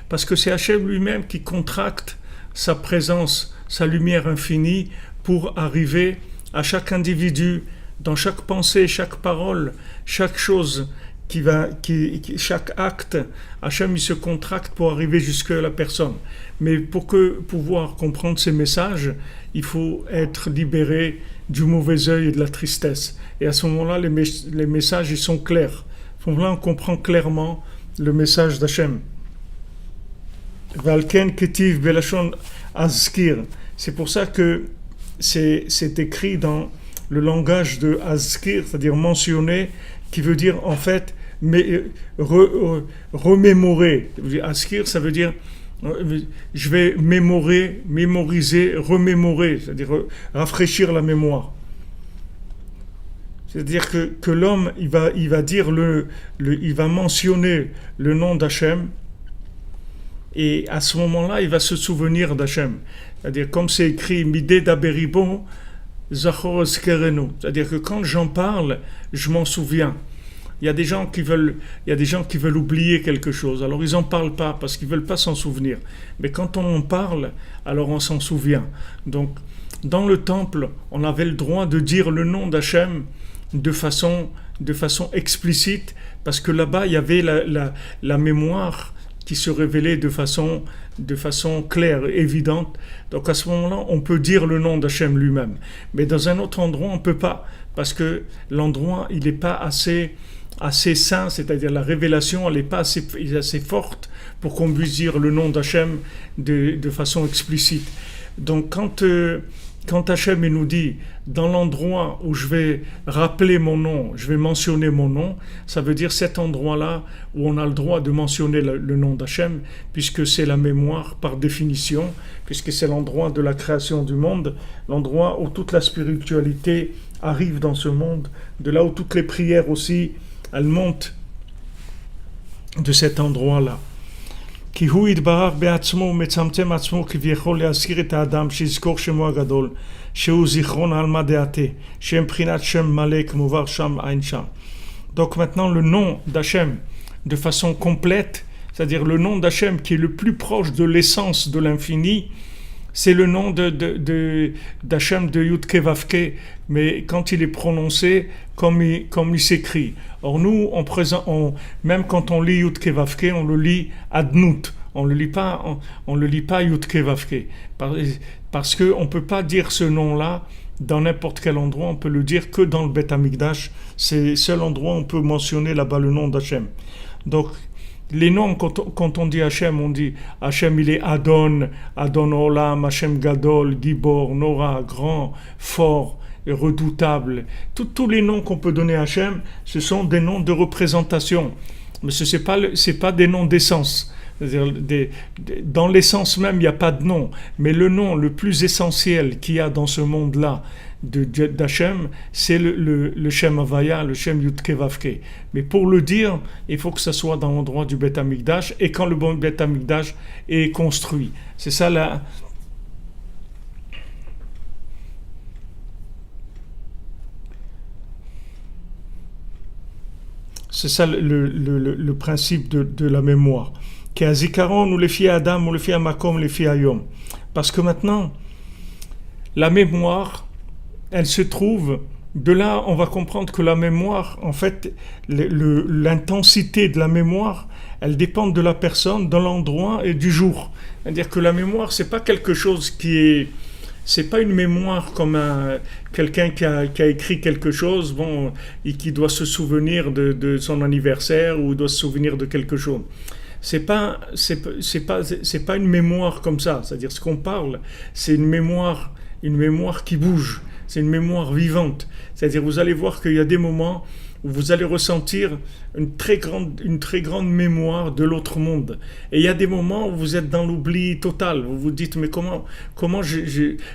S1: Parce que c'est Hachem lui-même qui contracte sa présence, sa lumière infinie pour arriver à chaque individu, dans chaque pensée, chaque parole, chaque chose chaque acte, Hachem il se contracte pour arriver jusqu'à la personne. Mais pour pouvoir comprendre ces messages, il faut être libéré du mauvais œil et de la tristesse. Et à ce moment-là, les messages ils sont clairs. À ce moment-là, on comprend clairement le message d'Hachem. Valken ketiv belashon azkir. C'est pour ça que c'est écrit le langage de Azkir, c'est-à-dire mentionner, qui veut dire en fait remémorer. Azkir, ça veut dire je vais mémoriser, remémorer, c'est-à-dire rafraîchir la mémoire. C'est-à-dire que l'homme, il va dire il va mentionner le nom d'Hachem, et à ce moment-là, il va se souvenir d'Hachem. C'est-à-dire, comme c'est écrit, Midé d'Aberibon, Zachor Eskerenu. C'est-à-dire que quand j'en parle, je m'en souviens. Il y a des gens qui veulent oublier quelque chose. Alors ils n'en parlent pas parce qu'ils ne veulent pas s'en souvenir. Mais quand on en parle, alors on s'en souvient. Donc, dans le temple, on avait le droit de dire le nom d'Hachem de façon explicite, parce que là-bas, il y avait la mémoire qui se révélait de façon claire, évidente. Donc à ce moment-là, on peut dire le nom d'Hachem lui-même. Mais dans un autre endroit, on ne peut pas, parce que l'endroit, il n'est pas assez saint, c'est-à-dire la révélation, elle n'est pas assez forte pour qu'on puisse dire le nom d'Hachem de façon explicite. Donc quand Hachem nous dit, dans l'endroit où je vais rappeler mon nom, je vais mentionner mon nom, ça veut dire cet endroit-là où on a le droit de mentionner le nom d'Hachem, puisque c'est la mémoire par définition, puisque c'est l'endroit de la création du monde, l'endroit où toute la spiritualité arrive dans ce monde, de là où toutes les prières aussi, elles montent de cet endroit-là. כי הוא יתברך בעצמו ומצמצם עצמו כביכול להזכיר את האדם שיזכור שמו הגדול, שהוא זיכרון על מה דעתה, שהם בחינת שם מלא כמובן שם אין שם. Donc maintenant le nom d'Hachem de façon complète, c'est-à-dire le nom d'Hachem qui est le plus proche de l'essence de l'infini, c'est le nom d'Hachem de Yud-Ke Vav-Ke, mais quand il est prononcé comme il s'écrit. Or nous, même quand on lit Yud-Ke Vav-Ke, on le lit Adnout, on le lit pas Yud-Ke Vav-Ke, parce que on peut pas dire ce nom-là dans n'importe quel endroit, on peut le dire que dans le Beth Amikdash, c'est le seul endroit où on peut mentionner là-bas le nom d'Hachem. Donc les noms, quand on dit Hachem, on dit Hachem, il est Adon Olam, Hachem Gadol, Gibor, Nora, grand, fort, redoutable. Tous les noms qu'on peut donner à Hachem, ce sont des noms de représentation. Mais ce n'est pas des noms d'essence. C'est-à-dire, dans l'essence même, il n'y a pas de nom. Mais le nom le plus essentiel qu'il y a dans ce monde-là, d'Hachem, c'est le Shem Havaya, le Shem Yud-Ke Vav-Ke. Mais pour le dire, il faut que ça soit dans l'endroit du Beth Amikdash, et quand le bon Beth Amikdash est construit. C'est ça le principe de la mémoire. Qui a Zikaron ou les filles Adam ou les filles Makom, les filles Ayom. Parce que maintenant, la mémoire, elle se trouve, de là on va comprendre que la mémoire, en fait, l'intensité de la mémoire, elle dépend de la personne, de l'endroit et du jour. C'est-à-dire que la mémoire, c'est pas quelque chose c'est pas une mémoire comme quelqu'un qui a écrit quelque chose, et qui doit se souvenir de son anniversaire ou doit se souvenir de quelque chose. C'est pas une mémoire comme ça. C'est-à-dire ce qu'on parle, c'est une mémoire qui bouge. C'est une mémoire vivante. C'est-à-dire, vous allez voir qu'il y a des moments où vous allez ressentir une très grande mémoire de l'autre monde. Et il y a des moments où vous êtes dans l'oubli total. Vous vous dites, mais comment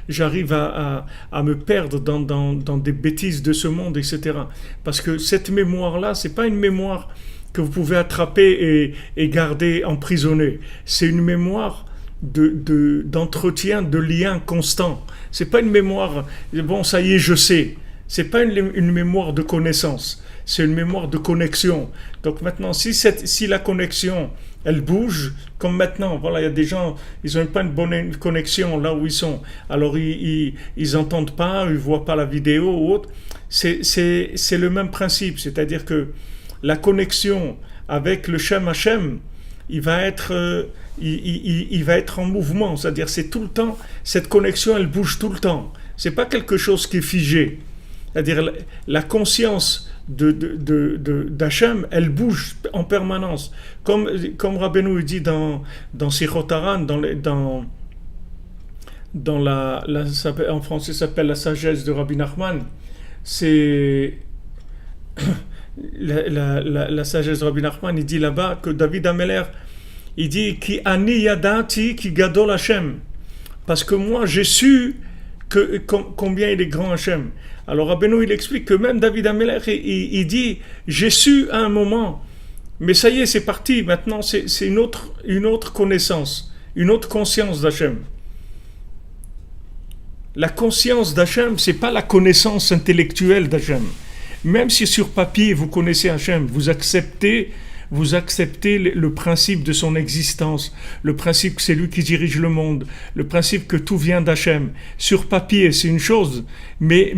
S1: j'arrive à me perdre dans des bêtises de ce monde, etc. Parce que cette mémoire-là, c'est pas une mémoire que vous pouvez attraper et garder emprisonnée. C'est une mémoire d'entretien, de lien constant. C'est pas une mémoire, ça y est, je sais. C'est pas une mémoire de connaissance. C'est une mémoire de connexion. Donc maintenant, si la connexion, elle bouge, comme maintenant, il y a des gens, ils n'ont pas une bonne connexion là où ils sont. Alors ils entendent pas, ils voient pas la vidéo ou autre. C'est le même principe. C'est-à-dire que la connexion avec le Shem Hashem, il va être en mouvement, c'est-à-dire c'est tout le temps, cette connexion elle bouge tout le temps, c'est pas quelque chose qui est figé, c'est-à-dire la conscience d'Hachem, elle bouge en permanence, comme Rabbeinu dit dans Sichot Haran, en français ça s'appelle la sagesse de Rabbi Nachman, c'est la sagesse de Rabbi Nachman. Il dit là-bas que David Ameller, il dit Ki ani yadati ki gadol Hashem, parce que moi j'ai su combien il est grand Hashem. Alors Rabbeinu il explique que même David Ameller il dit j'ai su à un moment, mais ça y est c'est parti, maintenant c'est une autre connaissance, une autre conscience d'Hachem. La conscience d'Hachem, c'est pas la connaissance intellectuelle d'Hachem. Même si sur papier vous connaissez Hachem, vous acceptez le principe de son existence, le principe que c'est lui qui dirige le monde, le principe que tout vient d'Hachem. Sur papier, c'est une chose, mais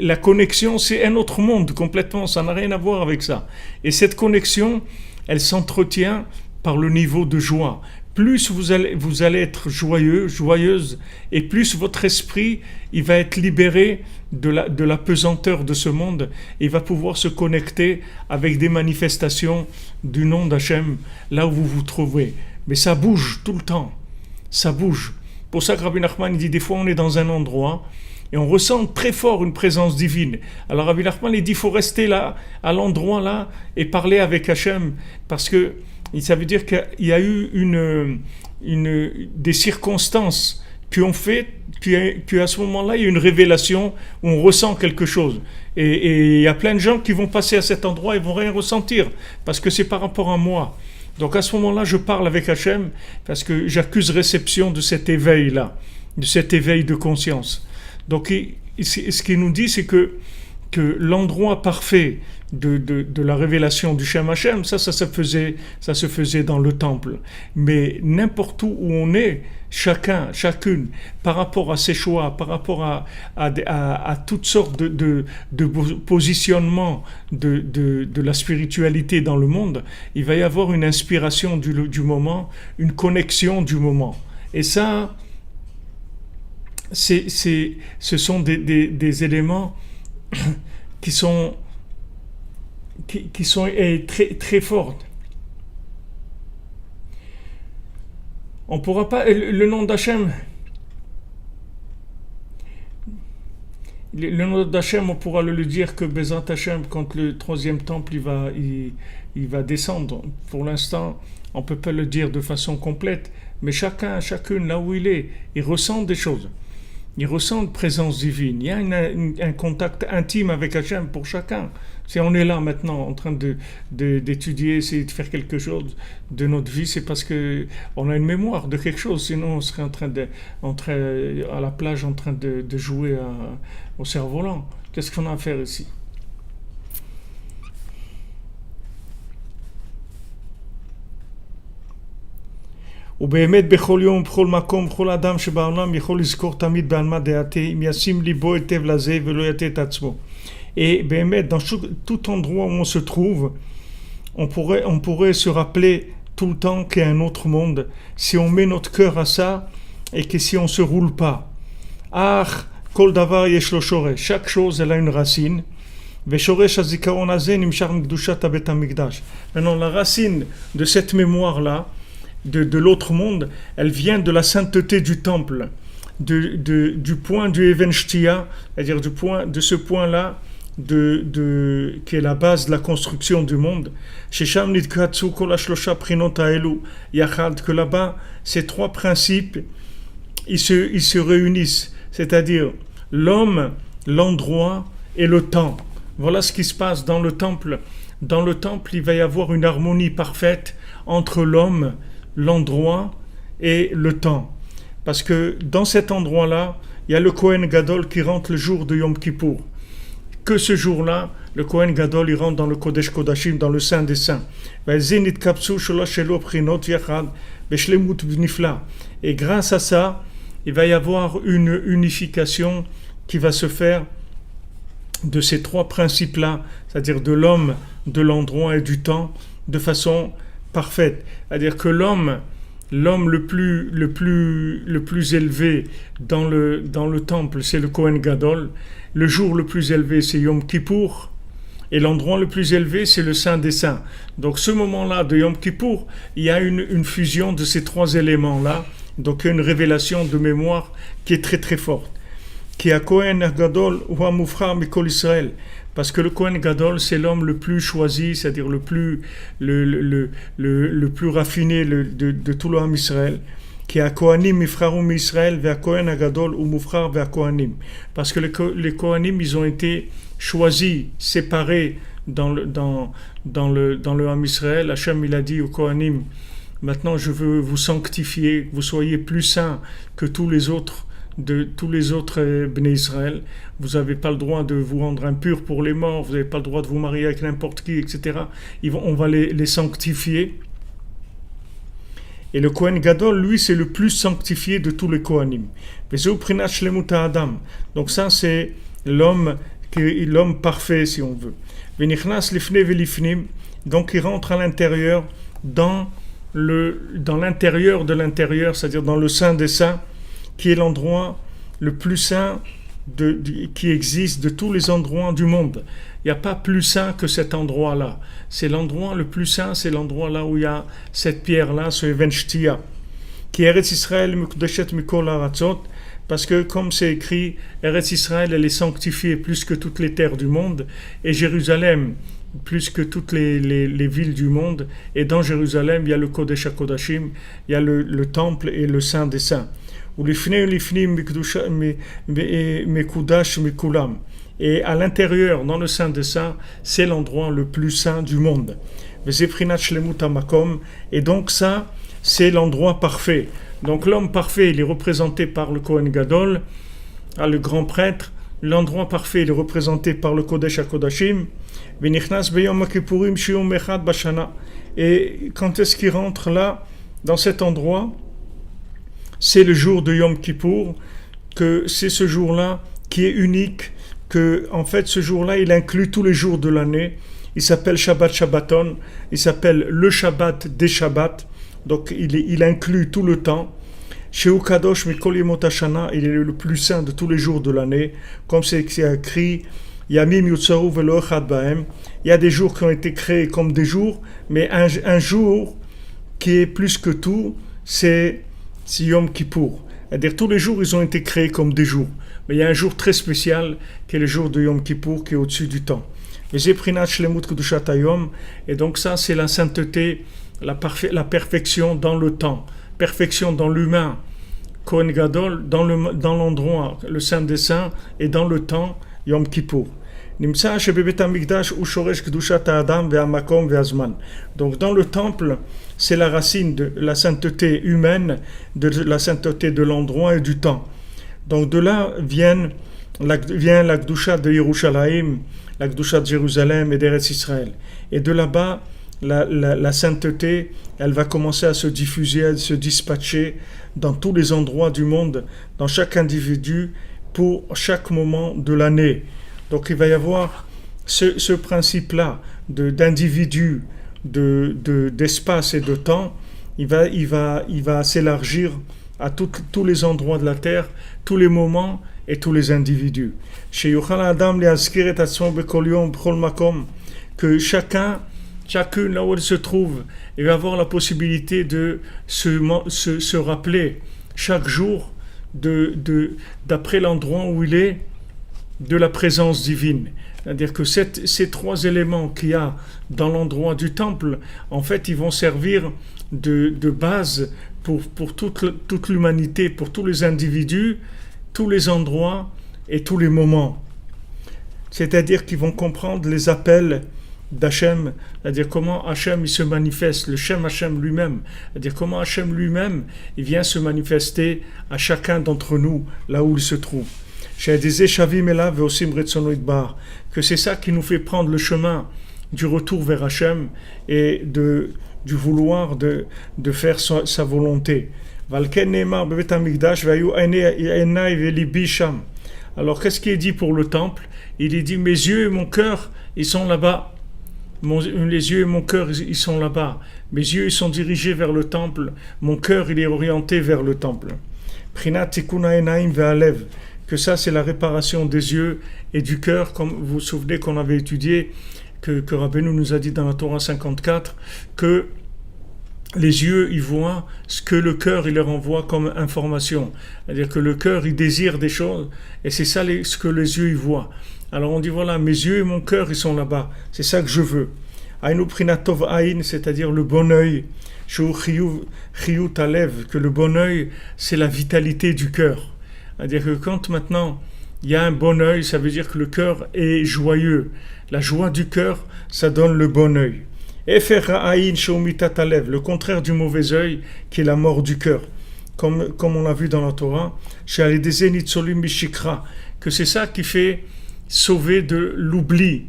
S1: la connexion, c'est un autre monde complètement, ça n'a rien à voir avec ça. Et cette connexion, elle s'entretient par le niveau de joie. Plus vous allez être joyeux, joyeuse, et plus votre esprit, il va être libéré de la pesanteur de ce monde, et il va pouvoir se connecter avec des manifestations du nom d'Hachem, là où vous vous trouvez. Mais ça bouge tout le temps, ça bouge. Pour ça que Rabbi Nachman il dit, des fois on est dans un endroit, et on ressent très fort une présence divine. Alors Rabbi Nachman il dit, il faut rester là, à l'endroit là, et parler avec Hachem, parce que ça veut dire qu'il y a eu des circonstances qui ont fait qu'à ce moment-là, il y a une révélation où on ressent quelque chose. Et il y a plein de gens qui vont passer à cet endroit et vont rien ressentir, parce que c'est par rapport à moi. Donc à ce moment-là, je parle avec Hachem, parce que j'accuse réception de cet éveil-là, de cet éveil de conscience. Donc ce qu'il nous dit, c'est que l'endroit parfait de la révélation du Shem Hashem, ça se faisait dans le temple. Mais n'importe où on est, chacune, par rapport à ses choix, par rapport à toutes sortes de positionnements de la spiritualité dans le monde, il va y avoir une inspiration du moment, une connexion du moment. Et ça, ce sont des éléments qui sont très, très fortes. On ne pourra pas... Le nom d'Hachem... Le nom d'Hachem, on pourra le dire que Bezat Hachem, quand le troisième temple il va descendre. Pour l'instant, on ne peut pas le dire de façon complète, mais chacune, là où il ressent des choses. Il ressent une présence divine. Il y a un contact intime avec Hachem pour chacun. Si on est là maintenant en train d'étudier, essayer de faire quelque chose de notre vie, c'est parce qu'on a une mémoire de quelque chose. Sinon, on serait à la plage en train de jouer au cerf-volant. Qu'est-ce qu'on a à faire ici? ובאמת בכל יום ובכל מקום בכל אדם שבעולם יכול לזכור תמיד בעלמא דעתי אם ישים ליבו היטב לזה ולא יטה את עצמו. Et באמת dans tout endroit où on se trouve, on pourrait se rappeler tout le temps qu'il y a un autre monde si on met notre cœur à ça et que si on se roule pas. Ach kol davar yesh lo shoresh, chaque chose elle a une racine. ושורש הזיכרון הזה נמשך מקדושת בית המקדש. Maintenant la racine de cette mémoire là de l'autre monde, elle vient de la sainteté du temple, du point du Even Shtia, c'est-à-dire de ce point-là, qui est la base de la construction du monde. Shesham nitkatsu kol hashlosha prinot haelu yachad, que là-bas, ces trois principes, ils se réunissent, c'est-à-dire l'homme, l'endroit et le temps. Voilà ce qui se passe dans le temple. Dans le temple, il va y avoir une harmonie parfaite entre l'homme, l'endroit et le temps. Parce que dans cet endroit-là, il y a le Kohen Gadol qui rentre le jour de Yom Kippour. Que ce jour-là, le Kohen Gadol, il rentre dans le Kodesh Kodashim, dans le Saint des Saints. Et grâce à ça, il va y avoir une unification qui va se faire de ces trois principes-là, c'est-à-dire de l'homme, de l'endroit et du temps, de façon parfaite. C'est-à-dire que l'homme le plus élevé dans le temple, c'est le Kohen Gadol. Le jour le plus élevé, c'est Yom Kippour. Et l'endroit le plus élevé, c'est le Saint des Saints. Donc ce moment-là de Yom Kippour, il y a une fusion de ces trois éléments-là. Donc il y a une révélation de mémoire qui est très très forte. qui a Kohen Gadol ou Amufrar Mikol Israël. Parce que le Kohen Gadol, c'est l'homme le plus choisi, c'est-à-dire le plus raffiné de tout le Ham Israël. Qui a Kohanim Mifrarum Israël vers Kohen Gadol ou Mufrar vers Kohanim. Parce que les Kohanim, ils ont été choisis, séparés dans le Ham Israël. Hachem, il a dit aux Kohanim, maintenant je veux vous sanctifier, que vous soyez plus saints que tous les autres Bnei Israël. Vous n'avez pas le droit de vous rendre impur pour les morts, vous n'avez pas le droit de vous marier avec n'importe qui, etc. On va les sanctifier. Et le Kohen Gadol, lui, c'est le plus sanctifié de tous les Kohanim. Donc ça, c'est l'homme parfait, si on veut. Donc il rentre à l'intérieur, dans l'intérieur de l'intérieur, c'est-à-dire dans le Saint des Saints, qui est l'endroit le plus saint qui existe de tous les endroits du monde. Il n'y a pas plus saint que cet endroit-là. C'est l'endroit le plus saint, c'est l'endroit là où il y a cette pierre-là, ce Even Shtia, qui est Eretz Israël Mukdeshet Mikol Aratzot, parce que comme c'est écrit, Eretz Israël, elle est sanctifiée plus que toutes les terres du monde, et Jérusalem plus que toutes les villes du monde, et dans Jérusalem, il y a le Kodesh HaKodashim, il y a le temple et le Saint des Saints. Et à l'intérieur, dans le Saint des Saints, c'est l'endroit le plus saint du monde. Et donc ça, c'est l'endroit parfait. Donc l'homme parfait, il est représenté par le Kohen Gadol, le grand prêtre. L'endroit parfait, il est représenté par le Kodesh HaKodashim. Et quand est-ce qu'il rentre là, dans cet endroit? C'est le jour de Yom Kippour, que c'est ce jour-là qui est unique, que en fait ce jour-là il inclut tous les jours de l'année. Il s'appelle Shabbat Shabbaton, il s'appelle le Shabbat des Shabbats, donc il inclut tout le temps. Sheu Kadosh Mikol Yemot Hashana, il est le plus saint de tous les jours de l'année, comme c'est écrit Yamim Yutzaru Velo Echad Bahem. Il y a des jours qui ont été créés comme des jours, mais un jour qui est plus que tout, c'est Yom Kippour. C'est-à-dire tous les jours ils ont été créés comme des jours. Mais il y a un jour très spécial qui est le jour de Yom Kippour qui est au-dessus du temps. Et donc ça c'est la sainteté, la perfection dans le temps, perfection dans l'humain. Kohen Gadol dans l'endroit, le Saint des Saints, et dans le temps, Yom Kippour. Donc dans le temple, c'est la racine de la sainteté humaine, de la sainteté de l'endroit et du temps. Donc de là vient la Kedusha de Yerushalayim, la Kedusha de Jérusalem et d'Eretz Israël. Et de là-bas, la sainteté, elle va commencer à se diffuser, à se dispatcher dans tous les endroits du monde, dans chaque individu, pour chaque moment de l'année. Donc il va y avoir ce principe-là d'individu, d'espace et de temps, il va s'élargir à tous les endroits de la terre, tous les moments et tous les individus. Que chacune là où elle se trouve, il va avoir la possibilité de se rappeler chaque jour d'après l'endroit où il est, de la présence divine. C'est-à-dire que ces trois éléments qu'il y a dans l'endroit du temple, en fait, ils vont servir de base pour toute l'humanité, pour tous les individus, tous les endroits et tous les moments. C'est-à-dire qu'ils vont comprendre les appels d'Hachem, c'est-à-dire comment Hachem il se manifeste, le Shem Hachem lui-même, c'est-à-dire comment Hachem lui-même il vient se manifester à chacun d'entre nous, là où il se trouve. Que c'est ça qui nous fait prendre le chemin du retour vers Hachem et du vouloir de faire sa volonté. Alors qu'est-ce qui est dit pour le temple? Il est dit mes yeux et mon cœur ils sont là-bas. Les yeux et mon cœur ils sont là-bas. Mes yeux ils sont dirigés vers le temple, mon cœur il est orienté vers le temple. Que ça c'est la réparation des yeux et du cœur, comme vous vous souvenez qu'on avait étudié, que Rabbeinu nous a dit dans la Torah 54, que les yeux, ils voient ce que le cœur, il leur envoie comme information. C'est-à-dire que le cœur, il désire des choses, et c'est ça ce que les yeux, ils voient. Alors on dit, voilà, mes yeux et mon cœur, ils sont là-bas. C'est ça que je veux. Aïnou prinatov aïn, c'est-à-dire le bon œil. Chiyut alev, que le bon œil, c'est la vitalité du cœur. C'est-à-dire que quand maintenant, il y a un bon œil, ça veut dire que le cœur est joyeux. La joie du cœur, ça donne le bon œil. Le contraire du mauvais œil, qui est la mort du cœur. Comme on l'a vu dans la Torah, que c'est ça qui fait sauver de l'oubli.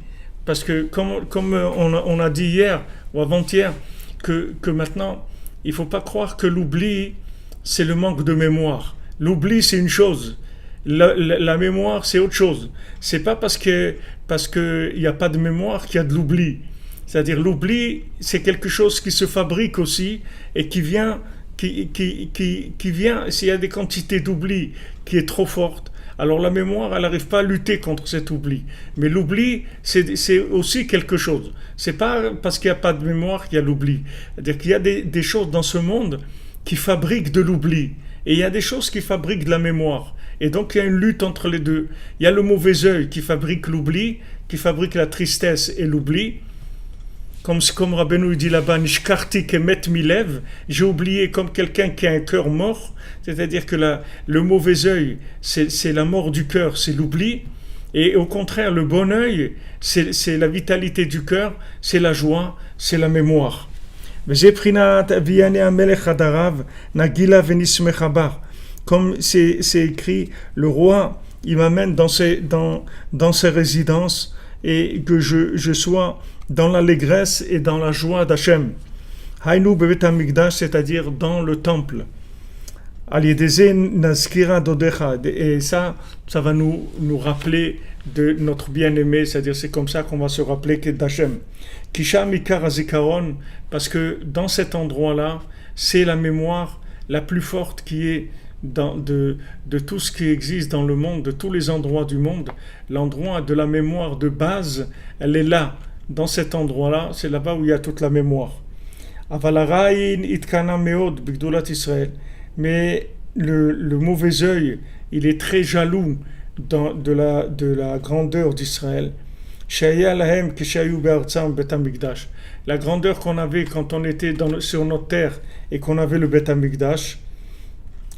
S1: Parce que comme on a dit hier ou avant-hier, que maintenant, il ne faut pas croire que l'oubli, c'est le manque de mémoire. L'oubli, c'est une chose. La mémoire, c'est autre chose. C'est pas parce que il n'y a pas de mémoire qu'il y a de l'oubli. C'est-à-dire l'oubli, c'est quelque chose qui se fabrique aussi et qui vient, s'il y a des quantités d'oubli qui est trop forte, alors la mémoire, elle n'arrive pas à lutter contre cet oubli. Mais l'oubli, c'est aussi quelque chose. C'est pas parce qu'il n'y a pas de mémoire qu'il y a l'oubli. C'est-à-dire qu'il y a des choses dans ce monde qui fabriquent de l'oubli. Et il y a des choses qui fabriquent de la mémoire. Et donc il y a une lutte entre les deux. Il y a le mauvais œil qui fabrique l'oubli, qui fabrique la tristesse et l'oubli. Comme Rabbeinu dit là-bas, Nishkarti kemet milev, j'ai oublié comme quelqu'un qui a un cœur mort, c'est-à-dire que le mauvais œil, c'est la mort du cœur, c'est l'oubli, et au contraire, le bon œil, c'est la vitalité du cœur, c'est la joie, c'est la mémoire. Comme c'est écrit, le roi, il m'amène dans ses résidences, et que je sois dans l'allégresse et dans la joie d'Hachem. Haïnou bevet hamikdash, c'est-à-dire dans le temple. Aliedeze nazkira dodecha. Et ça va nous rappeler de notre bien-aimé, c'est-à-dire c'est comme ça qu'on va se rappeler d'Hachem. Kisha mikar hazikaron, parce que dans cet endroit-là, c'est la mémoire la plus forte qui est de tout ce qui existe dans le monde, de tous les endroits du monde. L'endroit de la mémoire de base, elle est là. Dans cet endroit-là, c'est là-bas où il y a toute la mémoire. Mais le mauvais œil, il est très jaloux de la grandeur d'Israël. La grandeur qu'on avait quand on était sur notre terre et qu'on avait le Beth Amikdash,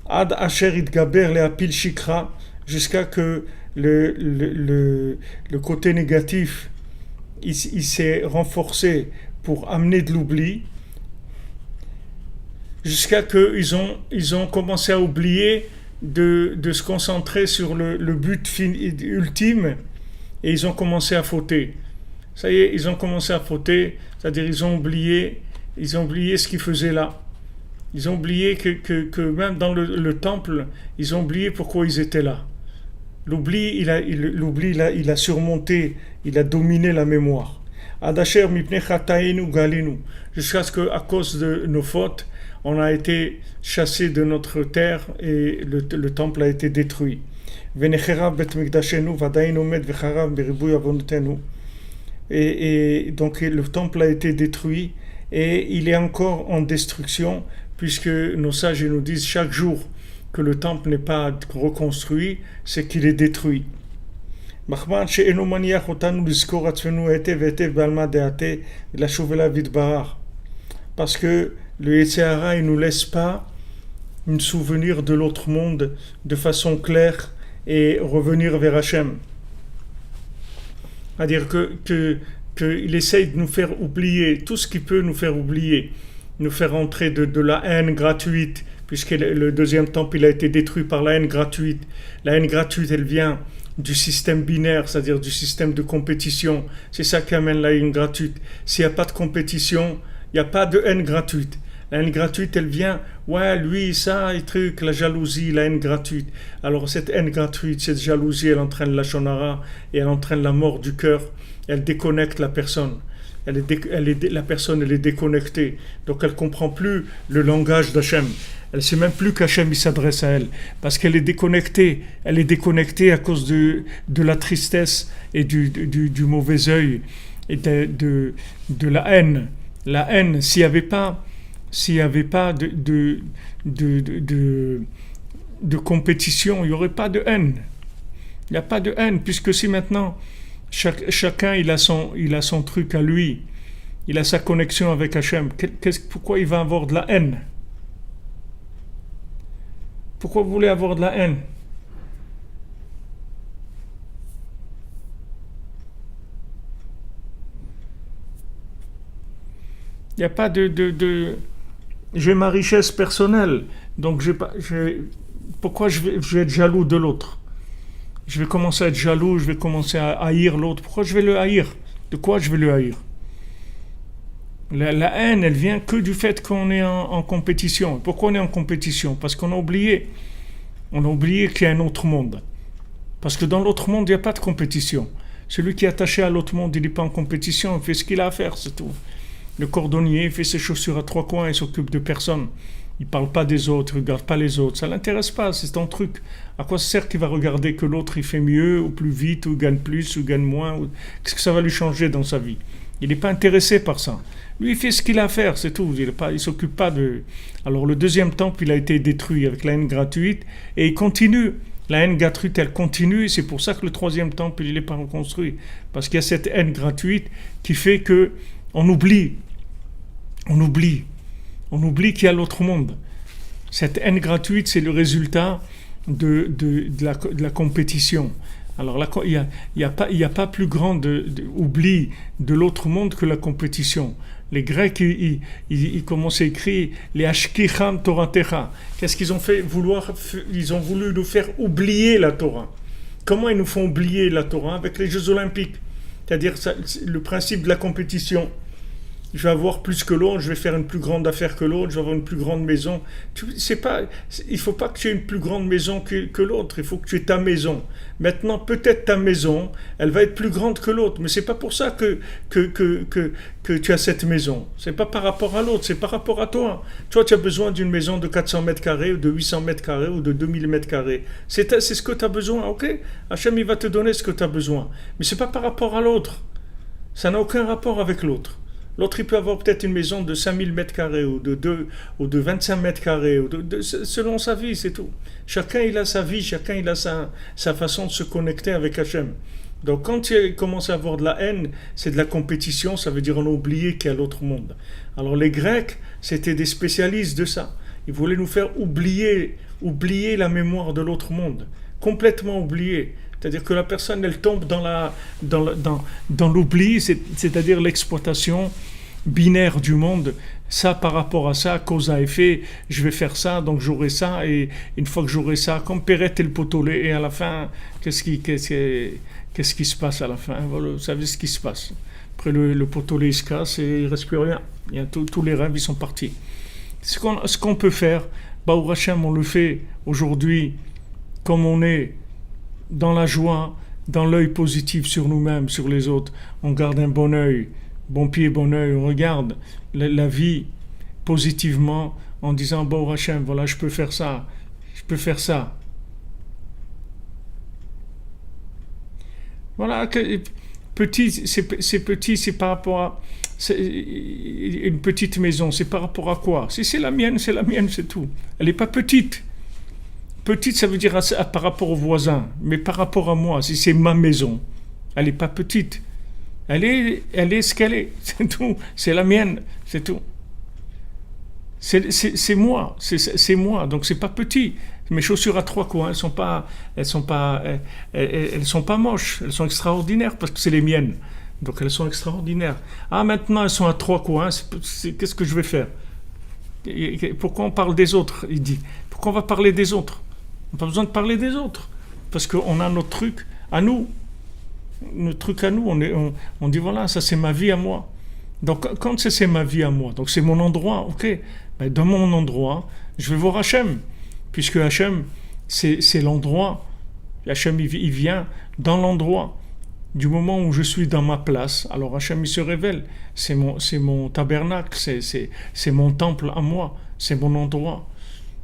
S1: Ad Asher Idgaber Leapil Shikra, jusqu'à que le côté négatif il s'est renforcé pour amener de l'oubli, jusqu'à qu'ils ont commencé à oublier de se concentrer sur le but ultime, et ils ont commencé à fauter. Ça y est, ils ont commencé à fauter, c'est-à-dire ils ont oublié ce qu'ils faisaient là. Ils ont oublié que même dans le temple, ils ont oublié pourquoi ils étaient là. L'oubli, il a surmonté, il a dominé la mémoire. Adasher mipnei chatainu galinu, jusqu'à ce qu'à cause de nos fautes, on a été chassé de notre terre et le temple a été détruit. Venecherav bet mikdashenu vadainu med vecharav beribuy avonotenu. Et donc le temple a été détruit et il est encore en destruction, puisque nos sages nous disent chaque jour que le temple n'est pas reconstruit, c'est qu'il est détruit. Parce que le Yetzer Hara, il ne nous laisse pas un souvenir de l'autre monde de façon claire et revenir vers Hachem. C'est-à-dire qu'il essaye de nous faire oublier tout ce qui peut nous faire oublier, nous faire entrer de la haine gratuite, puisque le deuxième temple il a été détruit par la haine gratuite. La haine gratuite, elle vient du système binaire, c'est-à-dire du système de compétition. C'est ça qui amène la haine gratuite. S'il n'y a pas de compétition, il n'y a pas de haine gratuite. La haine gratuite, elle vient, ouais, lui, ça, et truc, la jalousie, la haine gratuite. Alors cette haine gratuite, cette jalousie, elle entraîne la shonara et elle entraîne la mort du cœur. Elle déconnecte la personne. La personne, elle est déconnectée. Donc elle ne comprend plus le langage d'Hachem. Elle ne sait même plus qu'Hachem il s'adresse à elle. Parce qu'elle est déconnectée. Elle est déconnectée à cause de la tristesse et du mauvais œil et de la haine. La haine, s'il n'y avait pas s'il n'y avait pas de, de, de, de compétition, il n'y aurait pas de haine. Il n'y a pas de haine, puisque si maintenant chacun il a son truc à lui, il a sa connexion avec Hachem, pourquoi il va avoir de la haine? Pourquoi vous voulez avoir de la haine? Il n'y a pas j'ai ma richesse personnelle, donc pourquoi je vais être jaloux de l'autre? Je vais commencer à être jaloux, je vais commencer à haïr l'autre. Pourquoi je vais le haïr? De quoi je vais le haïr? La haine, elle vient que du fait qu'on est en compétition. Pourquoi on est en compétition? Parce qu'on a oublié. On a oublié qu'il y a un autre monde. Parce que dans l'autre monde, il n'y a pas de compétition. Celui qui est attaché à l'autre monde, il n'est pas en compétition, il fait ce qu'il a à faire, c'est tout. Le cordonnier, il fait ses chaussures à trois coins, il s'occupe de personne. Il ne parle pas des autres, il ne regarde pas les autres. Ça ne l'intéresse pas, c'est ton truc. À quoi ça sert qu'il va regarder que l'autre il fait mieux, ou plus vite, ou gagne plus, ou gagne moins? Qu'est-ce que ça va lui changer dans sa vie? Il n'est pas intéressé par ça. Lui, il fait ce qu'il a à faire, c'est tout. Il ne s'occupe pas de... Alors, le deuxième temple, il a été détruit avec la haine gratuite, et il continue. La haine gratuite, elle continue, et c'est pour ça que le troisième temple, il n'est pas reconstruit. Parce qu'il y a cette haine gratuite qui fait que on oublie qu'il y a l'autre monde. Cette haine gratuite, c'est le résultat de la compétition. Alors là, il n'y a pas plus grand oubli de l'autre monde que la compétition. Les Grecs, ils commencent à écrire les Ashkicham Toratecha. Qu'est-ce qu'ils ont fait? Ils ont voulu nous faire oublier la Torah. Comment ils nous font oublier la Torah? Avec les Jeux Olympiques. C'est-à-dire le principe de la compétition. Je vais avoir plus que l'autre, je vais faire une plus grande affaire que l'autre, je vais avoir une plus grande maison. Il ne faut pas que tu aies une plus grande maison que l'autre, il faut que tu aies ta maison. Maintenant, peut-être ta maison, elle va être plus grande que l'autre, mais ce n'est pas pour ça que tu as cette maison. Ce n'est pas par rapport à l'autre, c'est par rapport à toi. Toi, tu as besoin d'une maison de 400 mètres carrés, ou de 800 mètres carrés, ou de 2000 mètres carrés. C'est ce que tu as besoin, ok? Hachem, il va te donner ce que tu as besoin. Mais ce n'est pas par rapport à l'autre. Ça n'a aucun rapport avec l'autre. L'autre, il peut avoir peut-être une maison de 5000 mètres carrés ou de 25 mètres carrés, selon sa vie, c'est tout. Chacun, il a sa vie, chacun, il a sa façon de se connecter avec Hachem. Donc, quand tu commences à avoir de la haine, c'est de la compétition, ça veut dire on a oublié qu'il y a l'autre monde. Alors, les Grecs, c'était des spécialistes de ça. Ils voulaient nous faire oublier la mémoire de l'autre monde, complètement oublier. C'est-à-dire que la personne, elle tombe dans l'oubli, c'est-à-dire l'exploitation binaire du monde. Ça, par rapport à ça, cause à effet, je vais faire ça, donc j'aurai ça, et une fois que j'aurai ça, comme Perrette et le potolet, et à la fin, qu'est-ce qui se passe à la fin? Voilà, vous savez ce qui se passe. Après, le potolet, il se casse et il ne reste plus rien. Tous les rêves, ils sont partis. Ce qu'on peut faire, Baruch Hashem, on le fait aujourd'hui, comme on est dans la joie, dans l'œil positif sur nous-mêmes, sur les autres. On garde un bon œil, bon pied, bon œil. On regarde la vie positivement en disant Baruch Hashem, voilà, je peux faire ça, je peux faire ça. Voilà, c'est petit, c'est par rapport à une petite maison, c'est par rapport à quoi? Si c'est la mienne, c'est tout. Elle n'est pas petite. Petite, ça veut dire par rapport au voisin, mais par rapport à moi, si c'est ma maison, elle n'est pas petite. Elle est ce qu'elle est, c'est tout. C'est la mienne, c'est tout. C'est moi, c'est moi, donc c'est pas petit. Mes chaussures à trois coins, elles sont pas moches, elles sont extraordinaires parce que c'est les miennes. Donc elles sont extraordinaires. Ah, maintenant elles sont à trois coins, qu'est-ce que je vais faire? Pourquoi on parle des autres? Il dit. Pourquoi on va parler des autres? On n'a pas besoin de parler des autres. Parce qu'on a notre truc à nous. Notre truc à nous. On dit voilà, ça c'est ma vie à moi. Donc quand c'est ma vie à moi, donc c'est mon endroit, ok. Ben, dans mon endroit, je vais voir Hachem. Puisque Hachem, c'est l'endroit. Hachem, il vient dans l'endroit. Du moment où je suis dans ma place, alors Hachem, il se révèle. C'est mon tabernacle, c'est mon temple à moi. C'est mon endroit.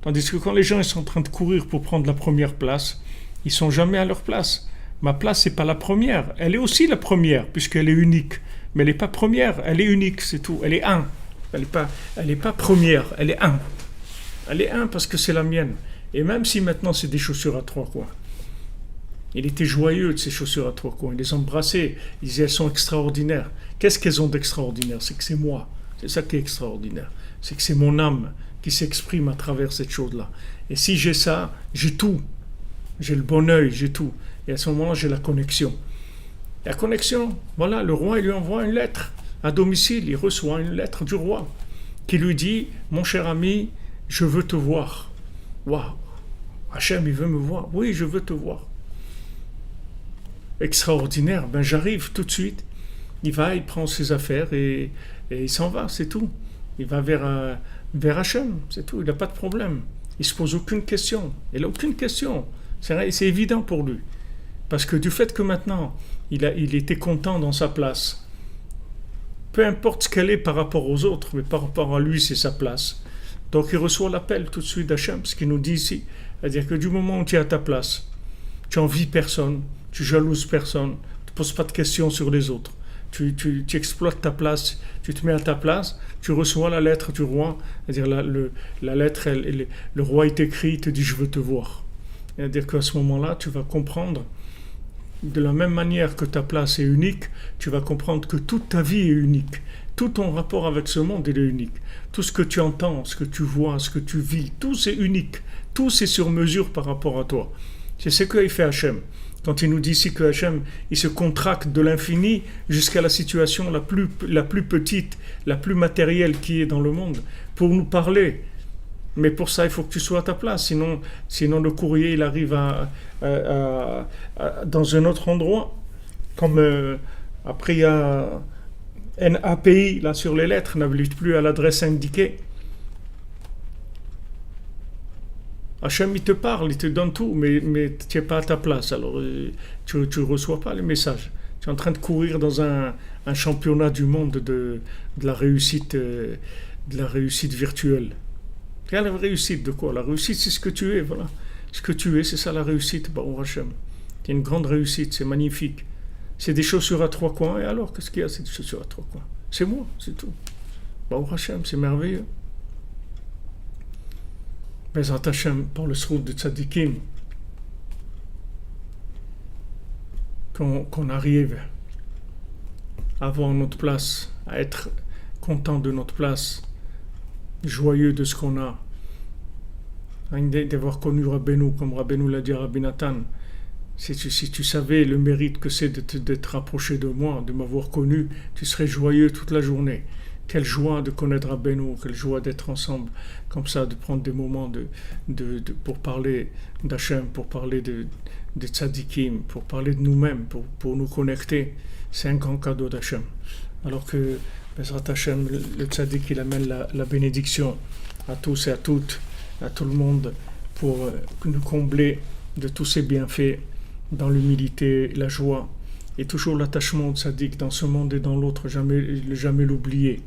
S1: Tandis que quand les gens ils sont en train de courir pour prendre la première place, ils ne sont jamais à leur place. Ma place, ce n'est pas la première. Elle est aussi la première, puisqu'elle est unique. Mais elle n'est pas première, elle est unique, c'est tout. Elle est un. Elle est pas première, elle est un. Elle est un parce que c'est la mienne. Et même si maintenant c'est des chaussures à trois coins. Il était joyeux de ces chaussures à trois coins. Il les embrassait. Il disait, elles sont extraordinaires. Qu'est-ce qu'elles ont d'extraordinaire? C'est que c'est moi. C'est ça qui est extraordinaire. C'est que c'est mon âme qui s'exprime à travers cette chose-là. Et si j'ai ça, j'ai tout. J'ai le bon œil, j'ai tout. Et à ce moment-là, j'ai la connexion. La connexion, voilà, le roi, il lui envoie une lettre à domicile. Il reçoit une lettre du roi qui lui dit, mon cher ami, je veux te voir. Waouh! Hachem, il veut me voir. Oui, je veux te voir. Extraordinaire. Ben, j'arrive tout de suite. Il va, il prend ses affaires et il s'en va, c'est tout. Il va vers Hachem, c'est tout. Il n'a pas de problème. Il ne se pose aucune question. Il n'a aucune question. C'est évident pour lui. Parce que du fait que maintenant, il était content dans sa place, peu importe ce qu'elle est par rapport aux autres, mais par rapport à lui, c'est sa place. Donc il reçoit l'appel tout de suite d'Hachem, ce qu'il nous dit ici. C'est-à-dire que du moment où tu es à ta place, tu n'envies personne, tu jalouses personne, tu ne poses pas de questions sur les autres. Tu exploites ta place, tu te mets à ta place, tu reçois la lettre du roi, c'est-à-dire la lettre, le roi est écrit, il te dit je veux te voir. C'est-à-dire qu'à ce moment-là, tu vas comprendre, de la même manière que ta place est unique, tu vas comprendre que toute ta vie est unique. Tout ton rapport avec ce monde il est unique. Tout ce que tu entends, ce que tu vois, ce que tu vis, tout c'est unique. Tout c'est sur mesure par rapport à toi. C'est ce qu'il fait Hachem. Quand il nous dit ici que Hachem, il se contracte de l'infini jusqu'à la situation la plus petite, la plus matérielle qui est dans le monde, pour nous parler. Mais pour ça, il faut que tu sois à ta place. Sinon le courrier, il arrive dans un autre endroit. Comme après, il y a un API là, sur les lettres, n'habilite plus à l'adresse indiquée. Hachem, il te parle, il te donne tout, mais tu n'es pas à ta place. Alors, tu ne reçois pas les messages. Tu es en train de courir dans un championnat du monde de la réussite virtuelle. Et la réussite de quoi? La réussite, c'est ce que tu es, voilà. Ce que tu es, c'est ça la réussite, Baruch Hachem. C'est une grande réussite, c'est magnifique. C'est des chaussures à trois coins, et alors, qu'est-ce qu'il y a, c'est des chaussures à trois coins? C'est moi, c'est tout. Baruch Hachem, c'est merveilleux. Bezrat Hachem, par le srout de Tzadikim, qu'on arrive à avoir notre place, à être content de notre place, joyeux de ce qu'on a, d'avoir connu Rabbeinu, comme Rabbeinu l'a dit à Rabbi Nathan. Si tu savais le mérite que c'est d'être rapproché de moi, de m'avoir connu, tu serais joyeux toute la journée. Quelle joie de connaître Rabbeinu, quelle joie d'être ensemble, comme ça, de prendre des moments pour parler d'Hachem, pour parler de Tzadikim, pour parler de nous-mêmes, pour nous connecter. C'est un grand cadeau d'Hachem. Alors que Bezrat Hachem, le Tzadik, il amène la bénédiction à tous et à toutes, à tout le monde, pour nous combler de tous ses bienfaits, dans l'humilité, la joie, et toujours l'attachement au Tzadik dans ce monde et dans l'autre, jamais l'oublier.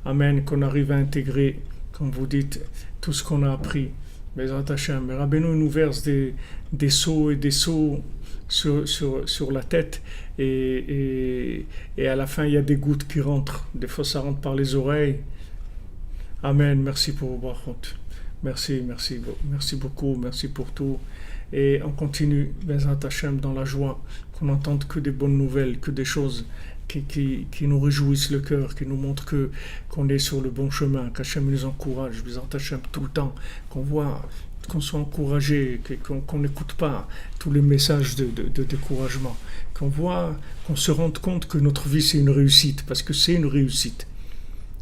S1: Amen, qu'on arrive à intégrer, comme vous dites, tout ce qu'on a appris. Bezrat Hachem, Rabbeinu nous verse des seaux et des seaux sur la tête, et à la fin il y a des gouttes qui rentrent. Des fois ça rentre par les oreilles. Amen, merci pour vos brachot. Merci beaucoup, merci pour tout. Et on continue, Bezrat Hachem, dans la joie, qu'on n'entende que des bonnes nouvelles, que des choses qui nous réjouissent le cœur, qui nous montrent qu'on est sur le bon chemin, qu'Hachem nous encourage, Bezrat Hachem, tout le temps, qu'on soit encouragé, qu'on n'écoute pas tous les messages de découragement, qu'on se rende compte que notre vie c'est une réussite, parce que c'est une réussite.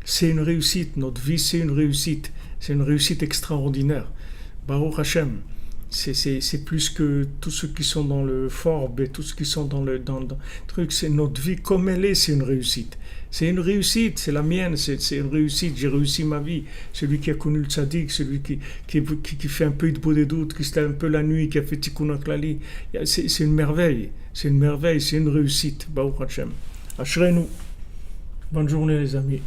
S1: C'est une réussite, notre vie c'est une réussite extraordinaire. Baruch Hachem. C'est plus que tous ceux qui sont dans le Forbes et tous ceux qui sont dans le truc, c'est notre vie comme elle est, c'est une réussite. C'est une réussite, c'est la mienne, c'est une réussite, j'ai réussi ma vie. Celui qui a connu le tzaddik, celui qui fait un peu de beau des doutes, qui se lève un peu la nuit, qui a fait tikkun klali, c'est une merveille, c'est une réussite. Baruch Hashem. Ashrenu. Bonne journée les amis.